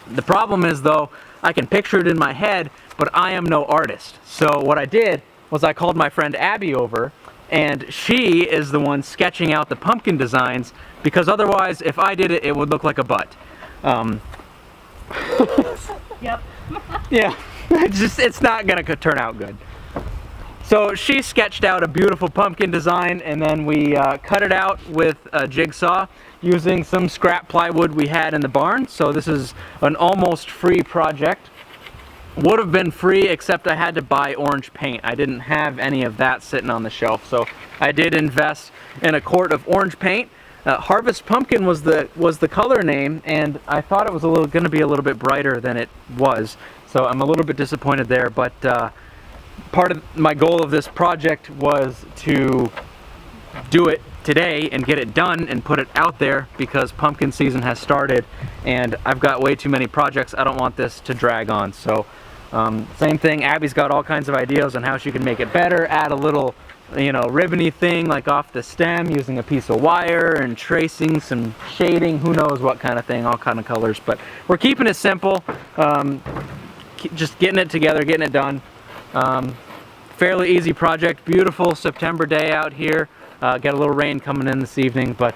The problem is though, I can picture it in my head, but I am no artist. So what I did was I called my friend Abby over, and she is the one sketching out the pumpkin designs, because otherwise if I did it, it would look like a butt. Yep. Yeah, it's not gonna turn out good. So she sketched out a beautiful pumpkin design, and then we cut it out with a jigsaw using some scrap plywood we had in the barn. So this is an almost free project. Would have been free except I had to buy orange paint. I didn't have any of that sitting on the shelf, so I did invest in a quart of orange paint. Harvest Pumpkin was the color name, and I thought it was going to be a little bit brighter than it was. So I'm a little bit disappointed there, but part of my goal of this project was to do it today and get it done and put it out there because pumpkin season has started and I've got way too many projects. I don't want this to drag on. So same thing, Abby's got all kinds of ideas on how she can make it better, add a little, you know, ribbony thing like off the stem using a piece of wire and tracing some shading, who knows what kind of thing, all kind of colors, but we're keeping it simple, just getting it together, getting it done. Fairly easy project, beautiful September day out here. Got a little rain coming in this evening, but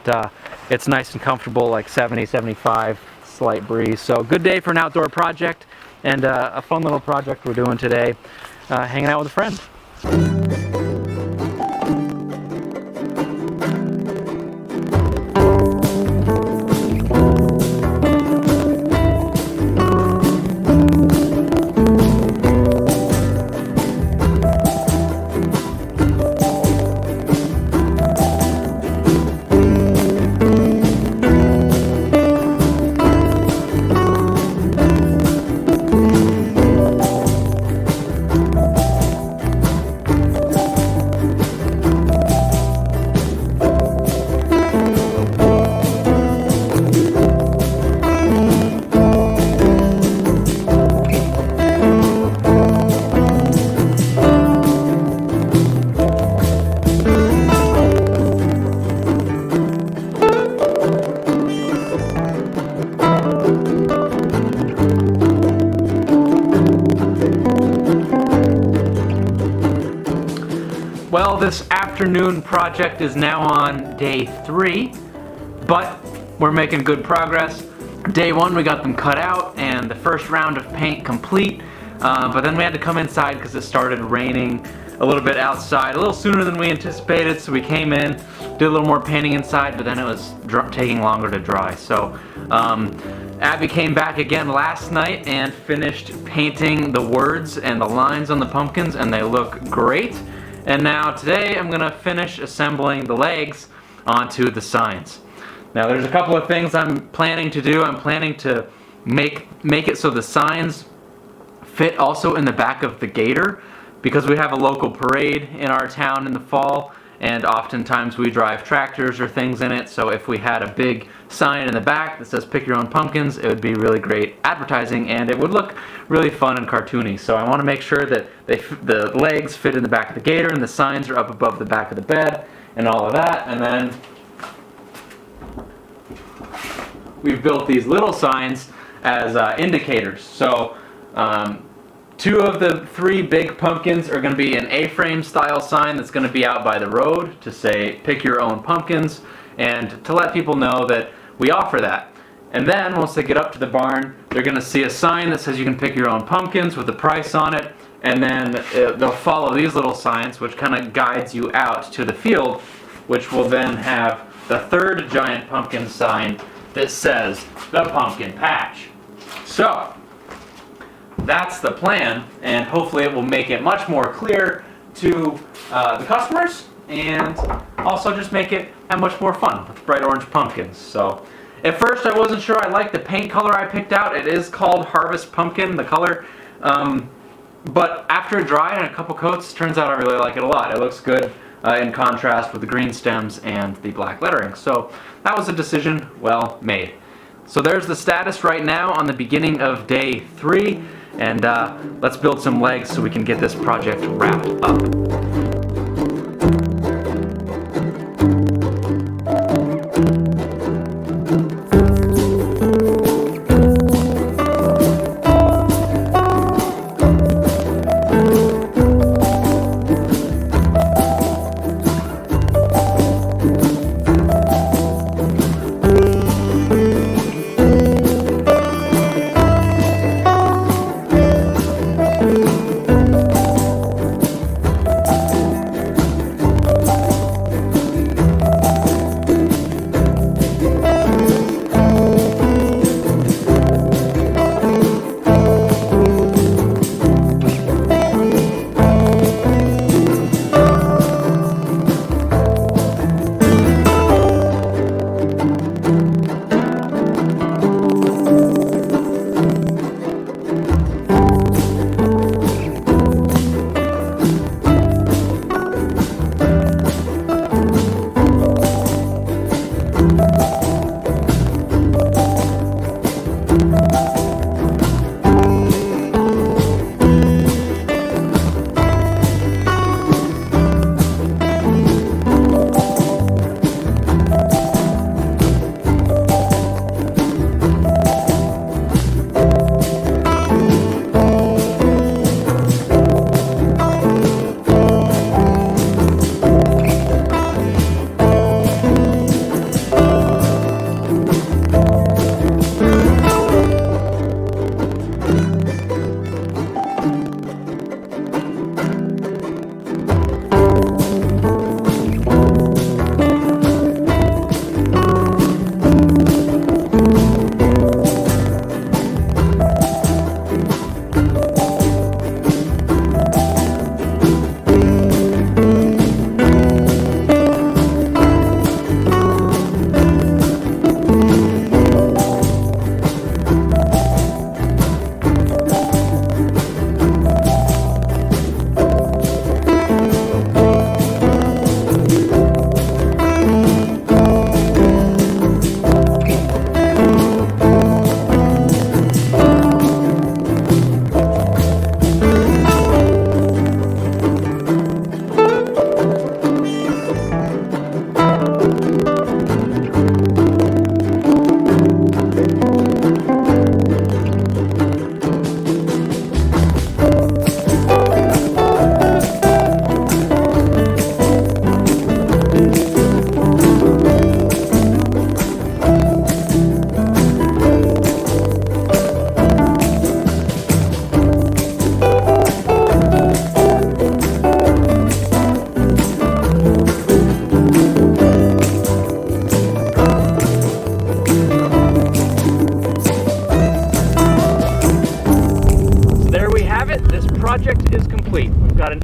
it's nice and comfortable, like 70, 75, slight breeze. So good day for an outdoor project and a fun little project we're doing today, hanging out with a friend. Well, this afternoon project is now on day 3, but we're making good progress. Day 1 we got them cut out and the first round of paint complete, but then we had to come inside because it started raining a little bit outside, a little sooner than we anticipated, so we came in, did a little more painting inside, but then it was taking longer to dry. So Abby came back again last night and finished painting the words and the lines on the pumpkins, and they look great. And now today I'm gonna finish assembling the legs onto the signs. Now there's a couple of things I'm planning to do. I'm planning to make it so the signs fit also in the back of the gator, because we have a local parade in our town in the fall, and oftentimes we drive tractors or things in it, so if we had a big sign in the back that says pick your own pumpkins, it would be really great advertising and it would look really fun and cartoony. So I want to make sure that the legs fit in the back of the gator and the signs are up above the back of the bed and all of that. And then we've built these little signs as indicators. So 2 of the 3 big pumpkins are going to be an A-frame style sign that's going to be out by the road to say pick your own pumpkins and to let people know that we offer that. And then once they get up to the barn, they're going to see a sign that says you can pick your own pumpkins with the price on it, and then they'll follow these little signs which kind of guides you out to the field, which will then have the 3rd giant pumpkin sign that says the pumpkin patch. So that's the plan, and hopefully it will make it much more clear to the customers and also just make it much more fun with bright orange pumpkins. So at first I wasn't sure I liked the paint color I picked out. It is called Harvest Pumpkin, the color, but after it dried and a couple coats, turns out I really like it a lot. It looks good in contrast with the green stems and the black lettering. So that was a decision well made. So there's the status right now on the beginning of day 3, and let's build some legs so we can get this project wrapped up.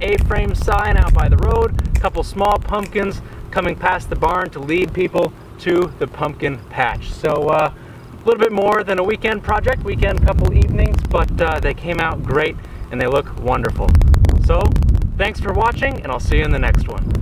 A-frame sign out by the road, a couple small pumpkins coming past the barn to lead people to the pumpkin patch. So a little bit more than a weekend project, couple evenings, but they came out great and they look wonderful. So thanks for watching, and I'll see you in the next one.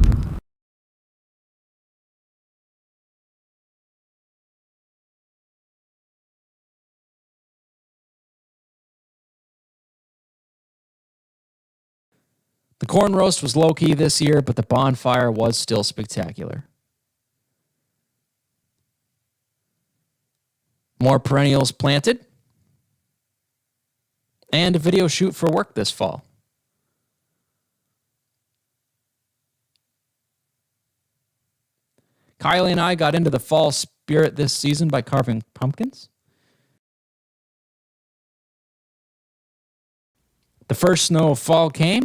The corn roast was low-key this year, but the bonfire was still spectacular. More perennials planted, and a video shoot for work this fall. Kylie and I got into the fall spirit this season by carving pumpkins. The first snow of fall came,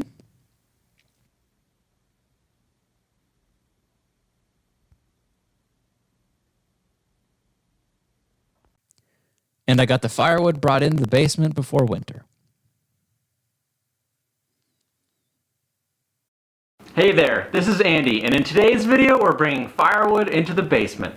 and I got the firewood brought into the basement before winter. Hey there, this is Andy, and in today's video we're bringing firewood into the basement.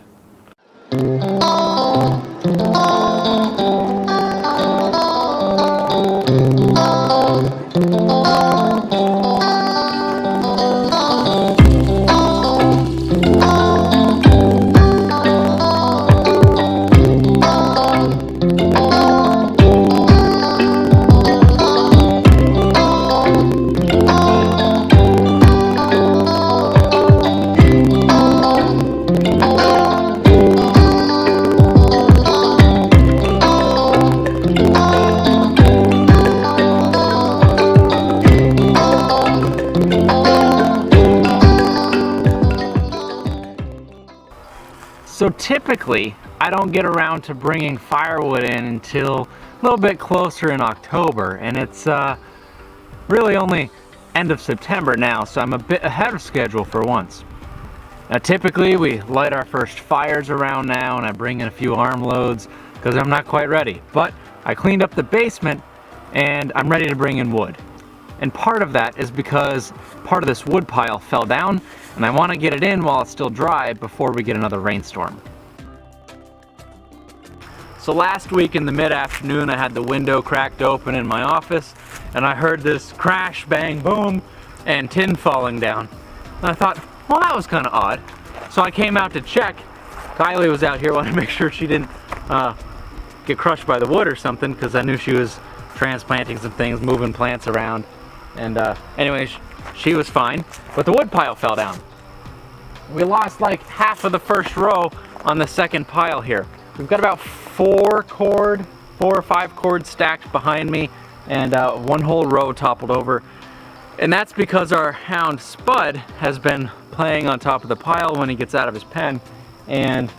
So typically, I don't get around to bringing firewood in until a little bit closer in October, and it's really only end of September now, so I'm a bit ahead of schedule for once. Now typically we light our first fires around now, and I bring in a few armloads because I'm not quite ready, but I cleaned up the basement and I'm ready to bring in wood. And part of that is because part of this wood pile fell down, and I want to get it in while it's still dry before we get another rainstorm. So last week in the mid-afternoon I had the window cracked open in my office, and I heard this crash, bang, boom, and tin falling down. And I thought, well, that was kind of odd. So I came out to check. Kylie was out here, wanted to make sure she didn't get crushed by the wood or something, because I knew she was transplanting some things, moving plants around. And anyways, she was fine, but the wood pile fell down. We lost like half of the first row on the second pile here. We've got about 4 or 5 cords stacked behind me, and one whole row toppled over. And that's because our hound Spud has been playing on top of the pile when he gets out of his pen, and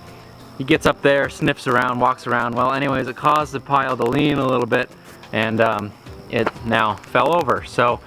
he gets up there, sniffs around, walks around. Well, anyways, it caused the pile to lean a little bit, and it now fell over. So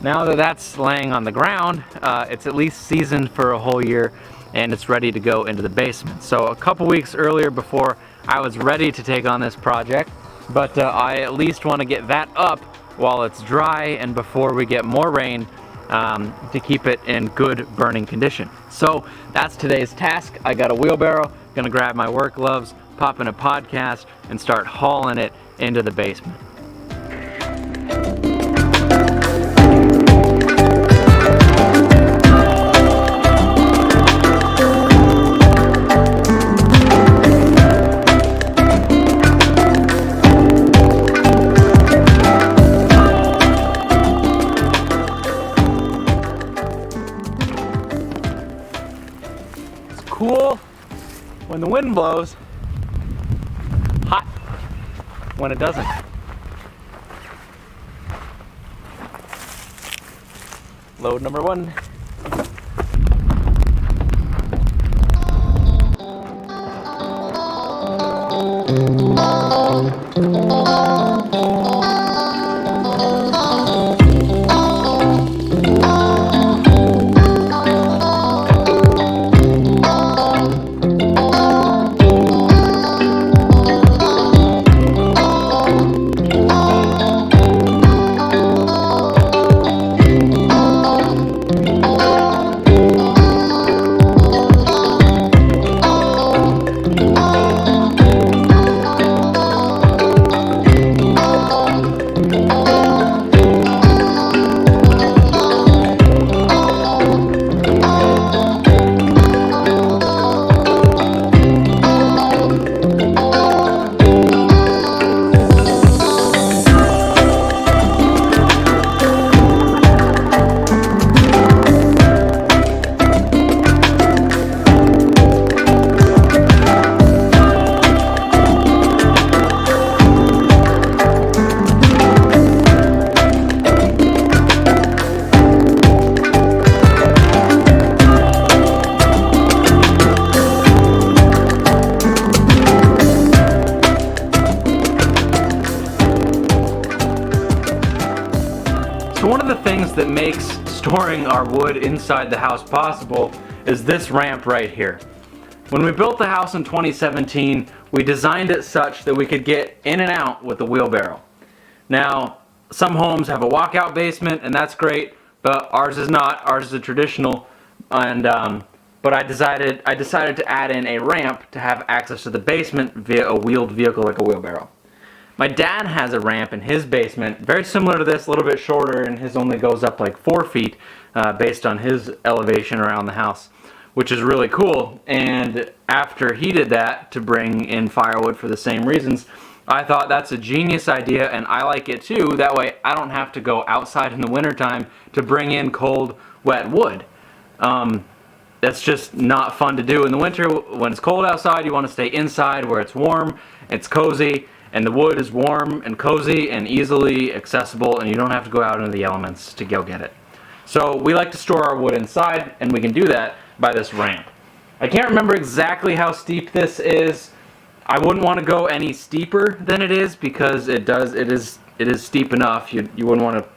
now that that's laying on the ground, it's at least seasoned for a whole year, and it's ready to go into the basement. So a couple weeks earlier, before I was ready to take on this project, but I at least want to get that up while it's dry and before we get more rain, to keep it in good burning condition. So that's today's task. I got a wheelbarrow, gonna grab my work gloves, pop in a podcast, and start hauling it into the basement. Cool when the wind blows, hot when it doesn't. Load number 1. things that makes storing our wood inside the house possible is this ramp right here. When we built the house in 2017, we designed it such that we could get in and out with a wheelbarrow. Now, some homes have a walkout basement, and that's great, but ours is not. Ours is a traditional, and but I decided to add in a ramp to have access to the basement via a wheeled vehicle like a wheelbarrow. My dad has a ramp in his basement, very similar to this, a little bit shorter, and his only goes up like 4 feet based on his elevation around the house, which is really cool. And after he did that to bring in firewood for the same reasons, I thought that's a genius idea, and I like it too. That way I don't have to go outside in the wintertime to bring in cold, wet wood. That's just not fun to do in the winter. When it's cold outside, you want to stay inside where it's warm, it's cozy, and the wood is warm and cozy and easily accessible, and you don't have to go out into the elements to go get it. So we like to store our wood inside, and we can do that by this ramp. I can't remember exactly how steep this is. I wouldn't want to go any steeper than it is, because it is steep enough. You wouldn't want to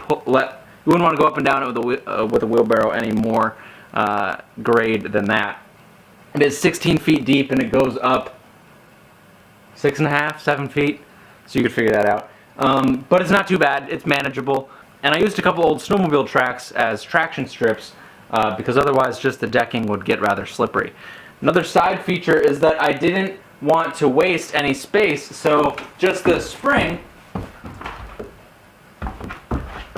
go up and down it with a wheelbarrow any more grade than that. It is 16 feet deep, and it goes up 6.5, 7 feet, so you could figure that out. But it's not too bad. It's manageable. And I used a couple old snowmobile tracks as traction strips because otherwise just the decking would get rather slippery. Another side feature is that I didn't want to waste any space, so just this spring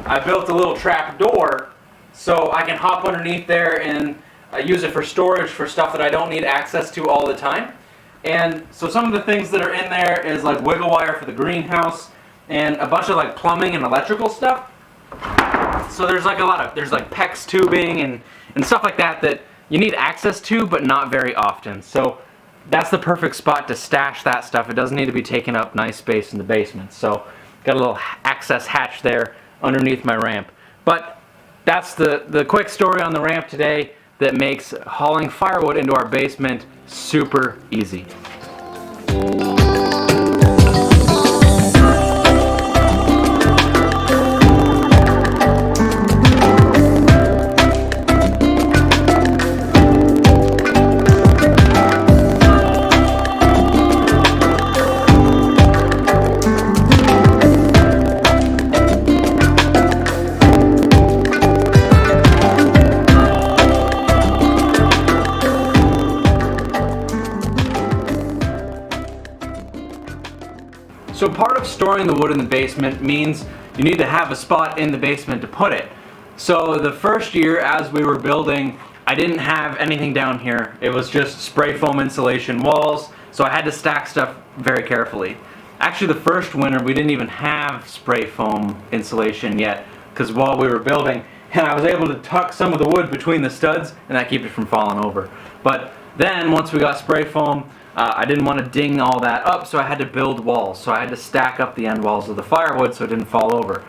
I built a little trap door so I can hop underneath there and use it for storage for stuff that I don't need access to all the time. And so some of the things that are in there is like wiggle wire for the greenhouse and a bunch of like plumbing and electrical stuff. So there's like there's like PEX tubing and stuff like that that you need access to, but not very often. So that's the perfect spot to stash that stuff. It doesn't need to be taking up nice space in the basement. So got a little access hatch there underneath my ramp. But that's the quick story on the ramp today that makes hauling firewood into our basement super easy. So part of storing the wood in the basement means you need to have a spot in the basement to put it. So the first year as we were building, I didn't have anything down here. It was just spray foam insulation walls, so I had to stack stuff very carefully. Actually, the first winter we didn't even have spray foam insulation yet, because while we were building, and I was able to tuck some of the wood between the studs, and that kept it from falling over. But then once we got spray foam, I didn't want to ding all that up, so I had to build walls. So I had to stack up the end walls of the firewood so it didn't fall over.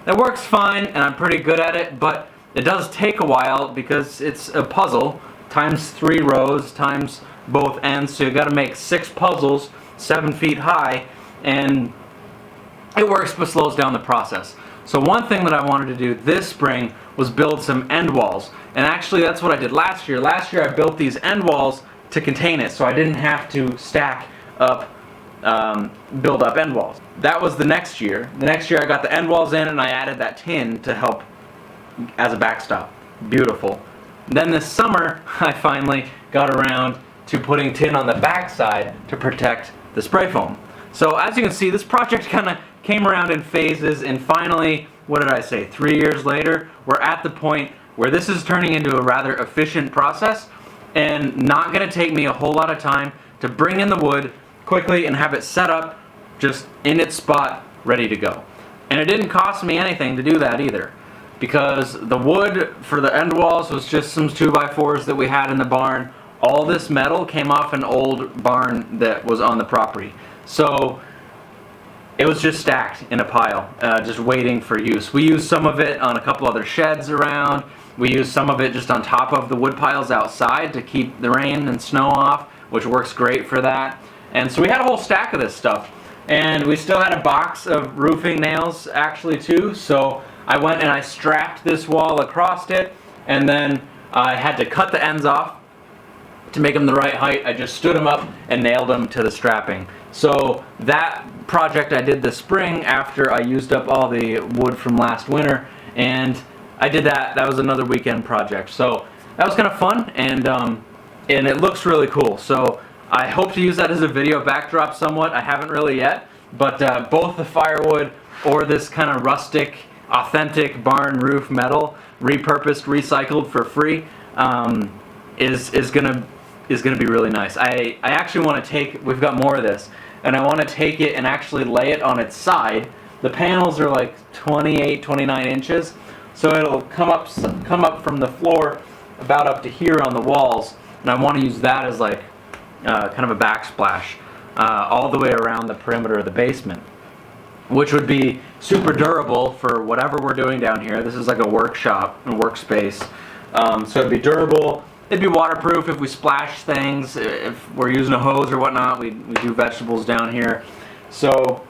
That works fine, and I'm pretty good at it, but it does take a while because it's a puzzle, times 3 rows, times both ends, so you got to make 6 puzzles, 7 feet high, and it works but slows down the process. So one thing that I wanted to do this spring was build some end walls, and actually that's what I did last year. Last year I built these end walls to contain it, so I didn't have to stack up, build up end walls. That was the next year. The next year I got the end walls in and I added that tin to help as a backstop. Beautiful. Then this summer I finally got around to putting tin on the back side to protect the spray foam. So as you can see, this project kind of came around in phases, and finally, what did I say, 3 years later, we're at the point where this is turning into a rather efficient process and not going to take me a whole lot of time to bring in the wood quickly and have it set up just in its spot ready to go. And it didn't cost me anything to do that either, because the wood for the end walls was just some 2x4s that we had in the barn. All this metal came off an old barn that was on the property. So it was just stacked in a pile, just waiting for use. We used some of it on a couple other sheds around. We used some of it just on top of the wood piles outside to keep the rain and snow off, which works great for that. And so we had a whole stack of this stuff. And we still had a box of roofing nails actually too, so I went and I strapped this wall across it, and then I had to cut the ends off to make them the right height. I just stood them up and nailed them to the strapping. So that project I did this spring after I used up all the wood from last winter, and I did that. That was another weekend project. So that was kind of fun, and it looks really cool. So I hope to use that as a video backdrop somewhat. I haven't really yet, but both the firewood or this kind of rustic, authentic barn roof metal, repurposed, recycled for free, is gonna be really nice. I actually want to take, we've got more of this, and I want to take it and actually lay it on its side. The panels are like 28, 29 inches, so it'll come up from the floor about up to here on the walls, and I want to use that as like kind of a backsplash all the way around the perimeter of the basement, which would be super durable for whatever we're doing down here. This is like a workshop, a workspace, so it'd be durable. It'd be waterproof if we splash things, if we're using a hose or whatnot. We do vegetables down here, so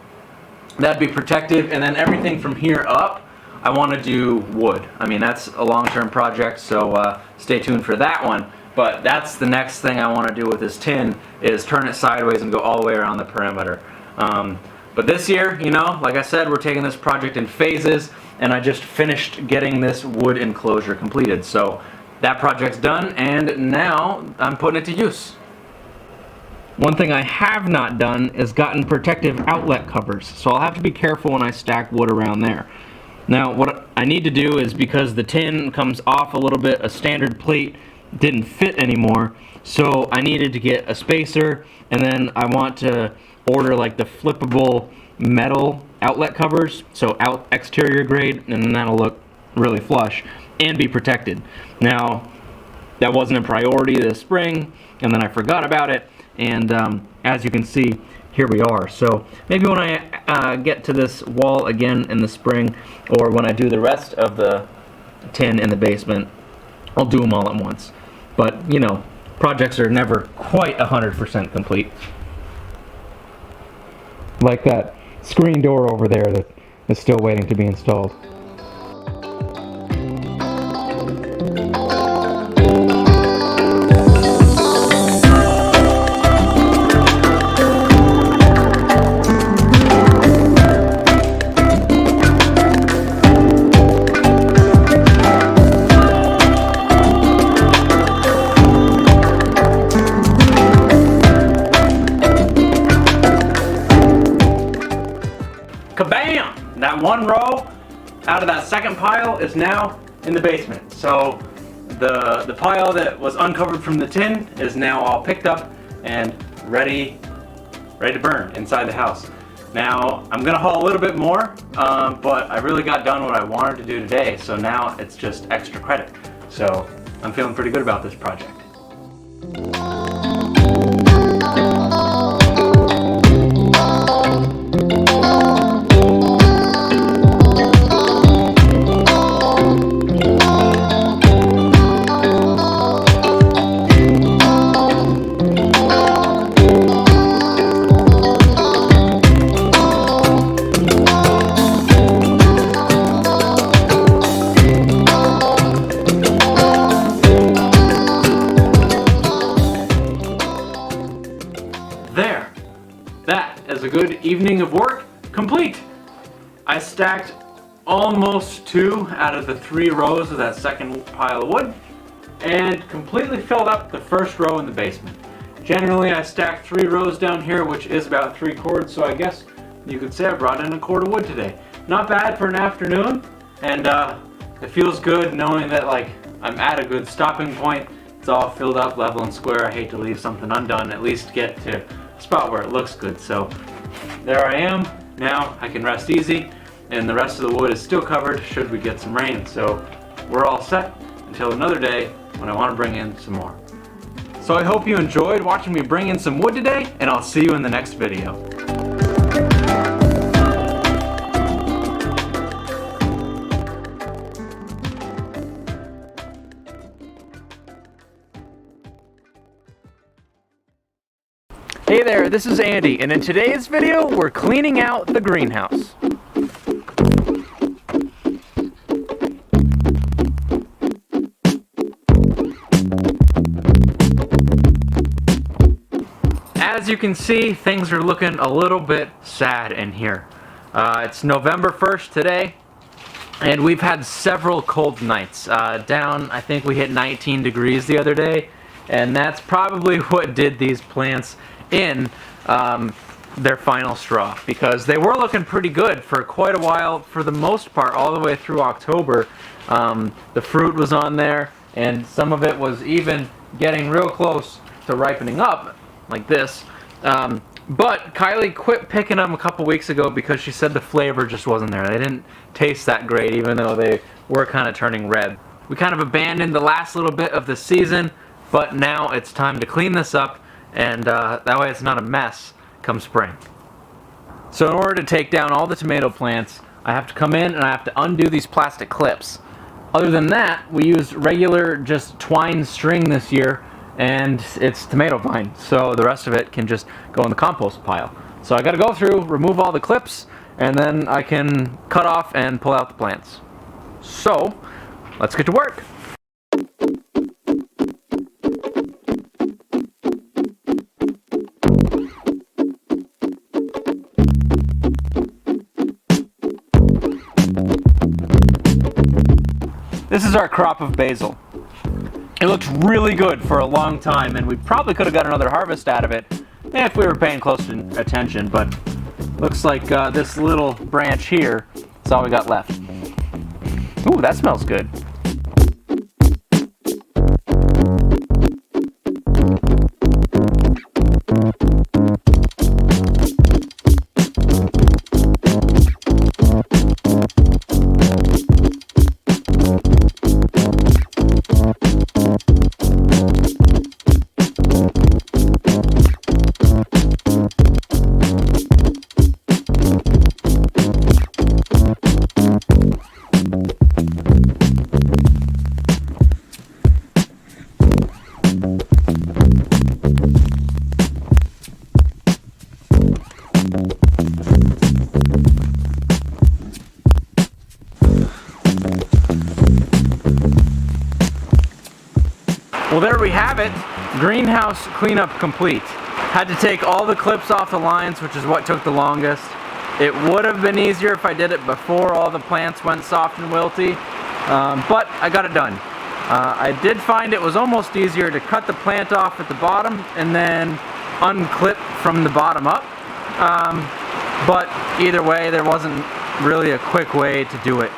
that'd be protective. And then everything from here up, I want to do wood. I mean, that's a long-term project, so stay tuned for that one. But that's the next thing I want to do with this tin, is turn it sideways and go all the way around the perimeter. But this year, you know, like I said, we're taking this project in phases, and I just finished getting this wood enclosure completed. So that project's done, and now I'm putting it to use. One thing I have not done is gotten protective outlet covers, so I'll have to be careful when I stack wood around there. Now, what I need to do is, because the tin comes off a little bit, a standard plate didn't fit anymore, so I needed to get a spacer, and then I want to order like the flippable metal outlet covers, so exterior grade, and then that'll look really flush and be protected. Now, that wasn't a priority this spring, and then I forgot about it, and as you can see, here we are. So maybe when I get to this wall again in the spring, or when I do the rest of the tin in the basement, I'll do them all at once. But, you know, projects are never quite 100% complete. Like that screen door over there that is still waiting to be installed. Kabam! That one row out of that second pile is now in the basement. So the pile that was uncovered from the tin is now all picked up and ready to burn inside the house. Now I'm gonna haul a little bit more, but I really got done what I wanted to do today, so now it's just extra credit. So I'm feeling pretty good about this project. There. That is a good evening of work complete. I stacked almost 2 out of the 3 rows of that second pile of wood and completely filled up the first row in the basement. Generally I stack 3 rows down here, which is about 3 cords, so I guess you could say I brought in a cord of wood today. Not bad for an afternoon, and it feels good knowing that like I'm at a good stopping point. It's all filled up, level and square. I hate to leave something undone, at least get to a spot where it looks good. So there I am. Now I can rest easy, and the rest of the wood is still covered should we get some rain. So we're all set until another day when I want to bring in some more. So I hope you enjoyed watching me bring in some wood today, and I'll see you in the next video. Hey there, this is Andy, and in today's video, we're cleaning out the greenhouse. as you can see, things are looking a little bit sad in here. It's November 1st today, and we've had several cold nights. Down, I think we hit 19 degrees the other day, and that's probably what did these plants in their final straw, because they were looking pretty good for quite a while, for the most part, all the way through October. The fruit was on there, and some of it was even getting real close to ripening up, like this. But Kylie quit picking them a couple weeks ago because she said the flavor just wasn't there. They didn't taste that great, even though they were kind of turning red. We kind of abandoned the last little bit of the season, but now it's time to clean this up, and that way it's not a mess come spring. So in order to take down all the tomato plants, I have to come in and I have to undo these plastic clips. Other than that, we used regular just twine string this year, and it's tomato vine, so the rest of it can just go in the compost pile. So I gotta go through, remove all the clips, and then I can cut off and pull out the plants. So, let's get to work. This is our crop of basil. It looks really good for a long time, and we probably could have got another harvest out of it if we were paying close attention, but looks like this little branch here is all we got left. Ooh, that smells good. Well, there we have it. Greenhouse cleanup complete. Had to take all the clips off the lines, which is what took the longest. It would have been easier if I did it before all the plants went soft and wilty, but I got it done. I did find it was almost easier to cut the plant off at the bottom and then unclip from the bottom up. But either way, there wasn't really a quick way to do it.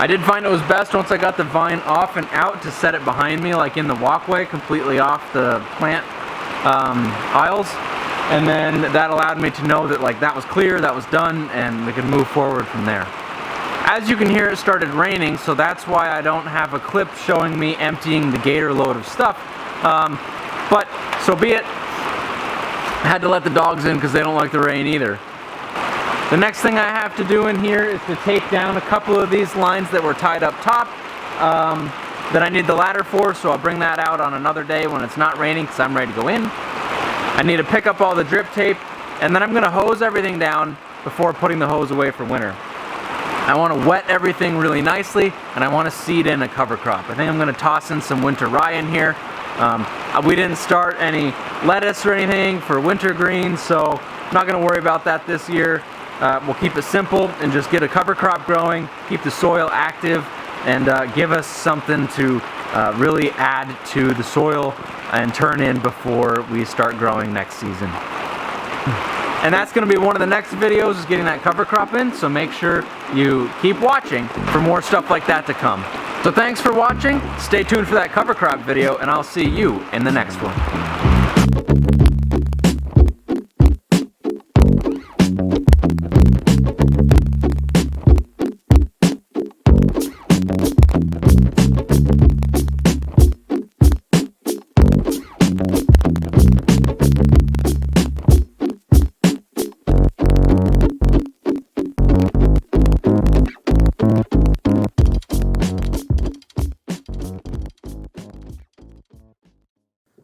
I did find it was best once I got the vine off and out to set it behind me, like in the walkway, completely off the plant aisles. And then that allowed me to know that like that was clear, that was done, and we could move forward from there. As you can hear, it started raining, so that's why I don't have a clip showing me emptying the gator load of stuff. But so be it. I had to let the dogs in because they don't like the rain either. The next thing I have to do in here is to take down a couple of these lines that were tied up top that I need the ladder for, so I'll bring that out on another day when it's not raining because I'm ready to go in. I need to pick up all the drip tape, and then I'm going to hose everything down before putting the hose away for winter. I want to wet everything really nicely, and I want to seed in a cover crop. I think I'm going to toss in some winter rye in here. We didn't start any lettuce or anything for winter greens, so I'm not going to worry about that this year. We'll keep it simple and just get a cover crop growing, keep the soil active, and give us something to really add to the soil and turn in before we start growing next season. And that's going to be one of the next videos, is getting that cover crop in, so make sure you keep watching for more stuff like that to come. So thanks for watching, stay tuned for that cover crop video, and I'll see you in the next one.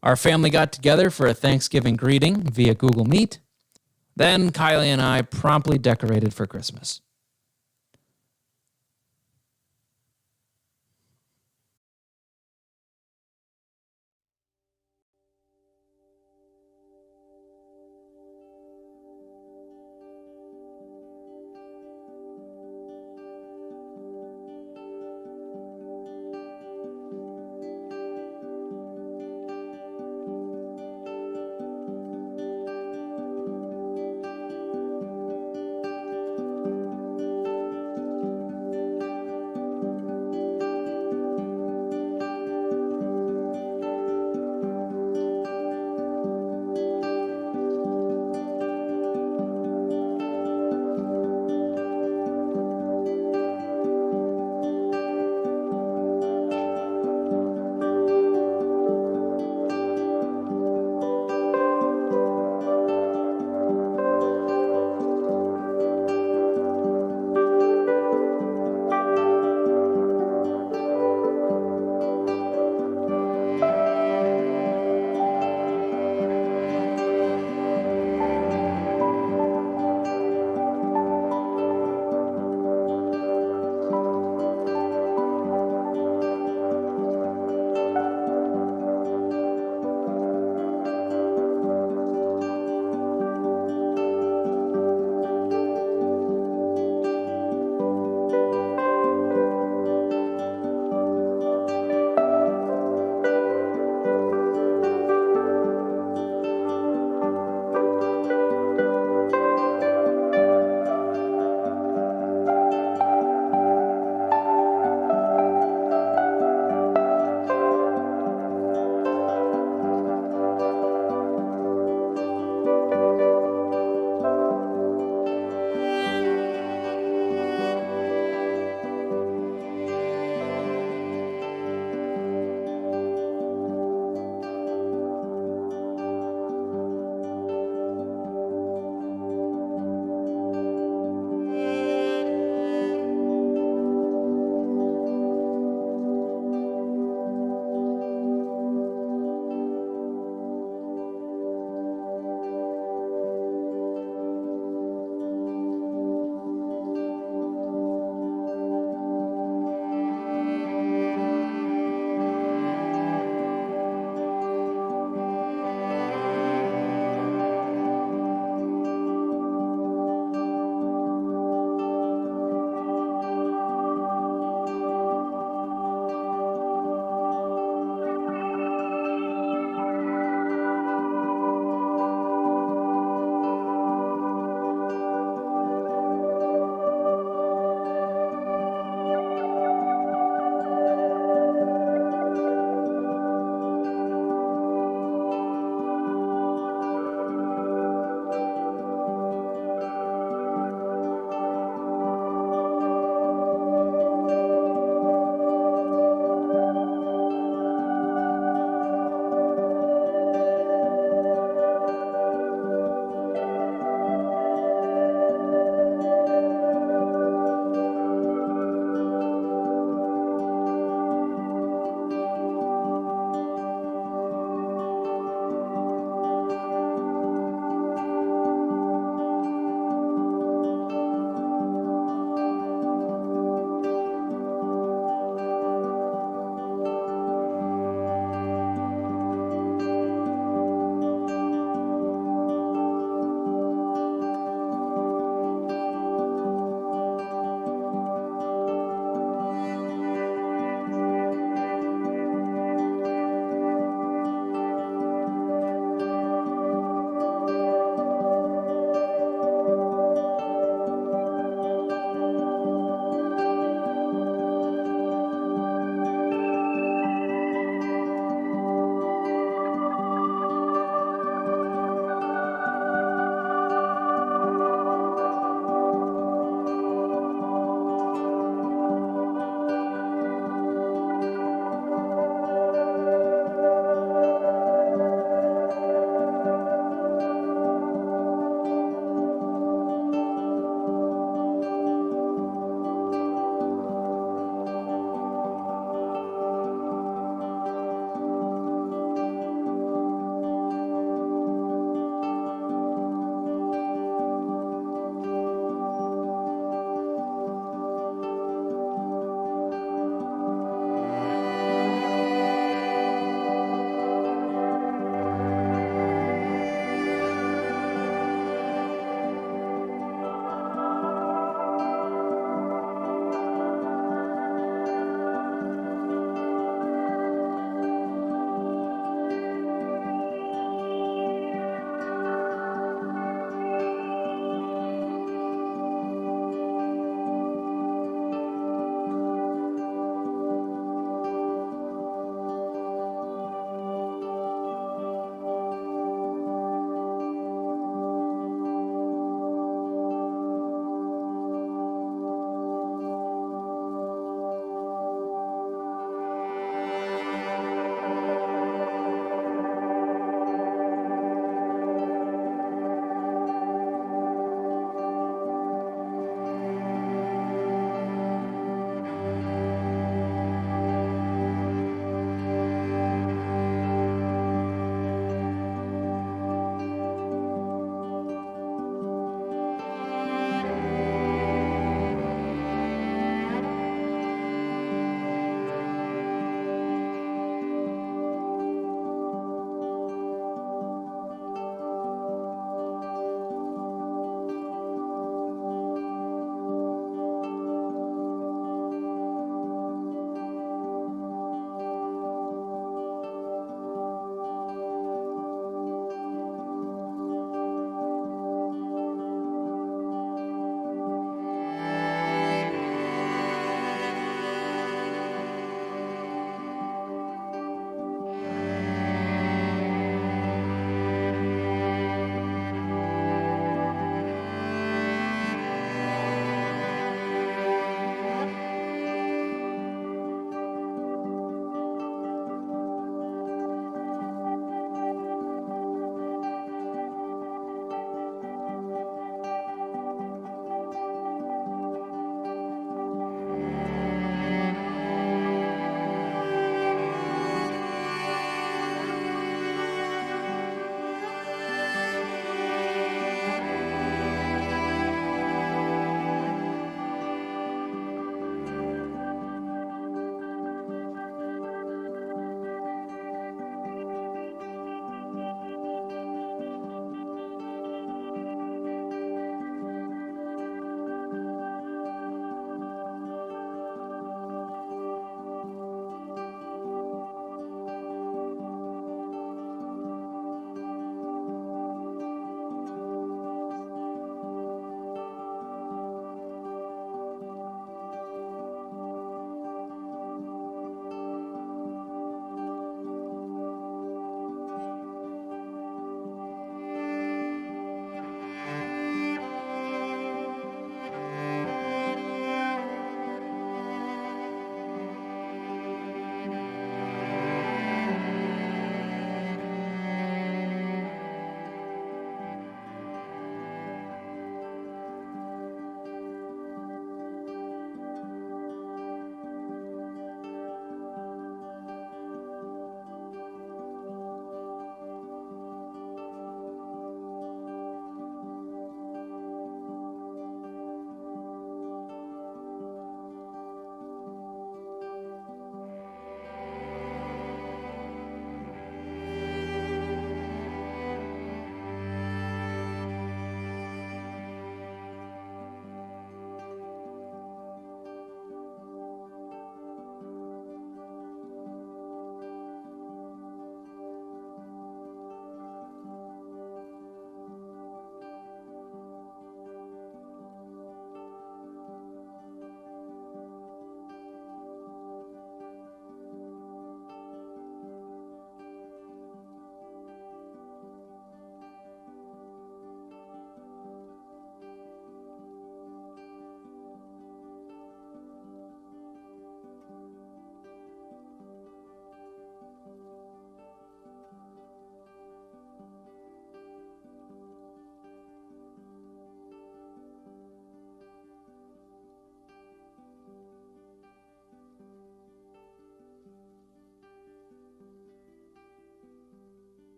Our family got together for a Thanksgiving greeting via Google Meet. Then Kylie and I promptly decorated for Christmas.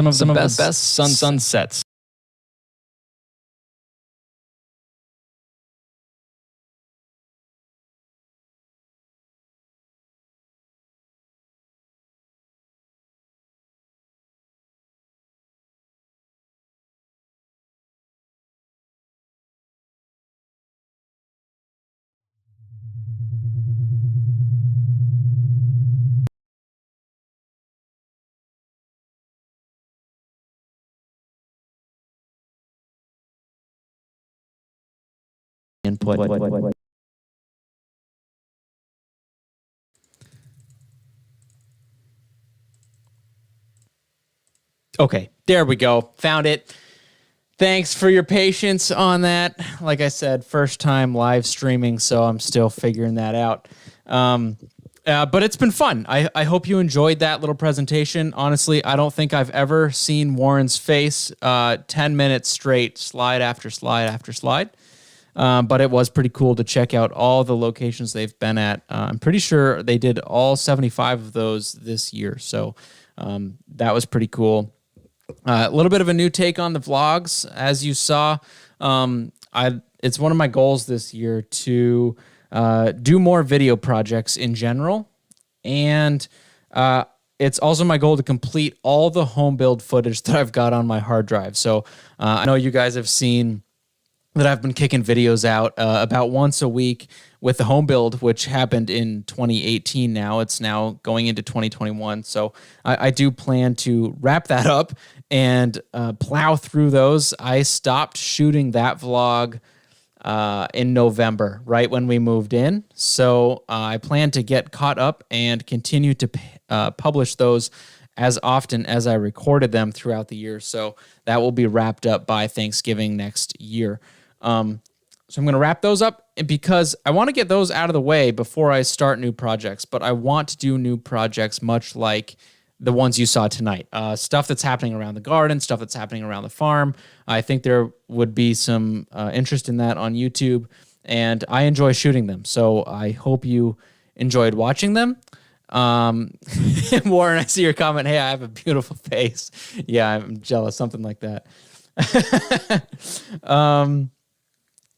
some of the best sunsets. Input. Okay, there we go. Found it. Thanks for your patience on that. Like I said, first time live streaming, so I'm still figuring that out. But it's been fun. I hope you enjoyed that little presentation. Honestly, I don't think I've ever seen Warren's face 10 minutes straight, slide after slide after slide. But it was pretty cool to check out all the locations they've been at. I'm pretty sure they did all 75 of those this year, so that was pretty cool. A little bit of a new take on the vlogs, as you saw. It's one of my goals this year to do more video projects in general, and it's also my goal to complete all the home build footage that I've got on my hard drive. So I know you guys have seen that I've been kicking videos out about once a week with the home build, which happened in 2018 now. It's now going into 2021. So I do plan to wrap that up and plow through those. I stopped shooting that vlog in November, right when we moved in. So I plan to get caught up and continue to publish those as often as I recorded them throughout the year. So that will be wrapped up by Thanksgiving next year. So I'm going to wrap those up because I want to get those out of the way before I start new projects, but I want to do new projects much like the ones you saw tonight. Stuff that's happening around the garden, stuff that's happening around the farm. I think there would be some interest in that on YouTube, and I enjoy shooting them. So I hope you enjoyed watching them. Warren, I see your comment. Hey, I have a beautiful face. Yeah, I'm jealous, something like that.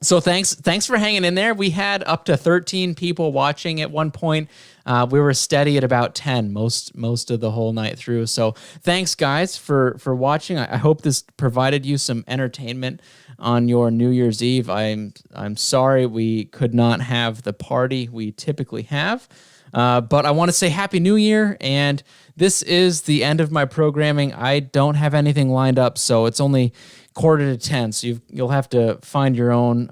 So thanks for hanging in there. We had up to 13 people watching at one point. We were steady at about 10 most of the whole night through. So thanks guys for watching. I hope this provided you some entertainment on your New Year's Eve. I'm sorry we could not have the party we typically have. But I want to say Happy New Year, and this is the end of my programming. I don't have anything lined up, so it's only 9:45, so you'll have to find your own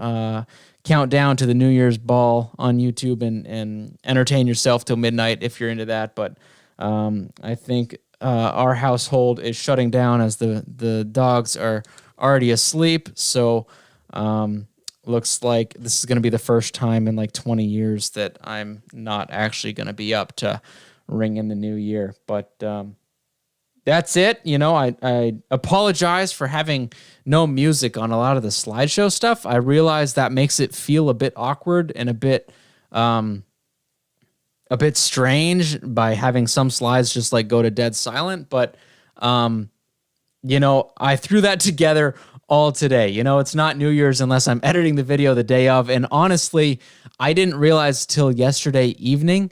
countdown to the New Year's ball on YouTube and entertain yourself till midnight if you're into that. But I think our household is shutting down as the dogs are already asleep, so looks like this is going to be the first time in like 20 years that I'm not actually going to be up to ring in the new year. But that's it. You know, I apologize for having no music on a lot of the slideshow stuff. I realize that makes it feel a bit awkward and a bit strange by having some slides just like go to dead silent. But, you know, I threw that together all today. You know, it's not New Year's unless I'm editing the video the day of. And honestly, I didn't realize till yesterday evening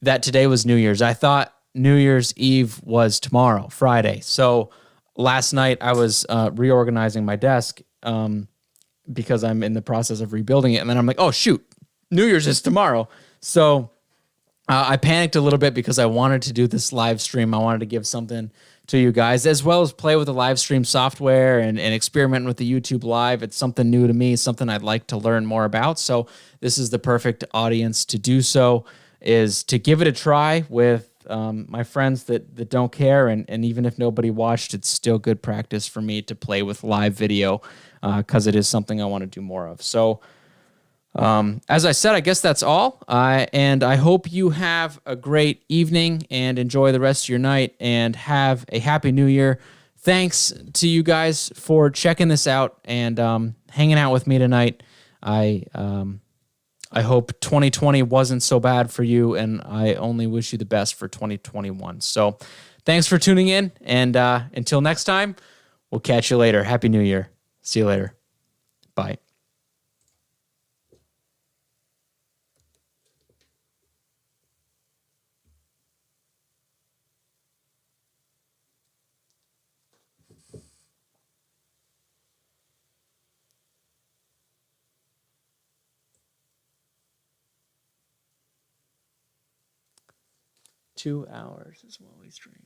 that today was New Year's. I thought New Year's Eve was tomorrow, Friday. So last night I was reorganizing my desk because I'm in the process of rebuilding it. And then I'm like, oh, shoot, New Year's is tomorrow. So I panicked a little bit because I wanted to do this live stream. I wanted to give something to you guys, as well as play with the live stream software and experiment with the YouTube Live. It's something new to me, something I'd like to learn more about. So this is the perfect audience to do so, is to give it a try with my friends that don't care. And even if nobody watched, it's still good practice for me to play with live video because it is something I want to do more of. So as I said, I guess that's all. And I hope you have a great evening and enjoy the rest of your night and have a happy new year. Thanks to you guys for checking this out and hanging out with me tonight. I hope 2020 wasn't so bad for you, and I only wish you the best for 2021. So thanks for tuning in. And until next time, we'll catch you later. Happy New Year. See you later. Bye. Two hours is what we stream.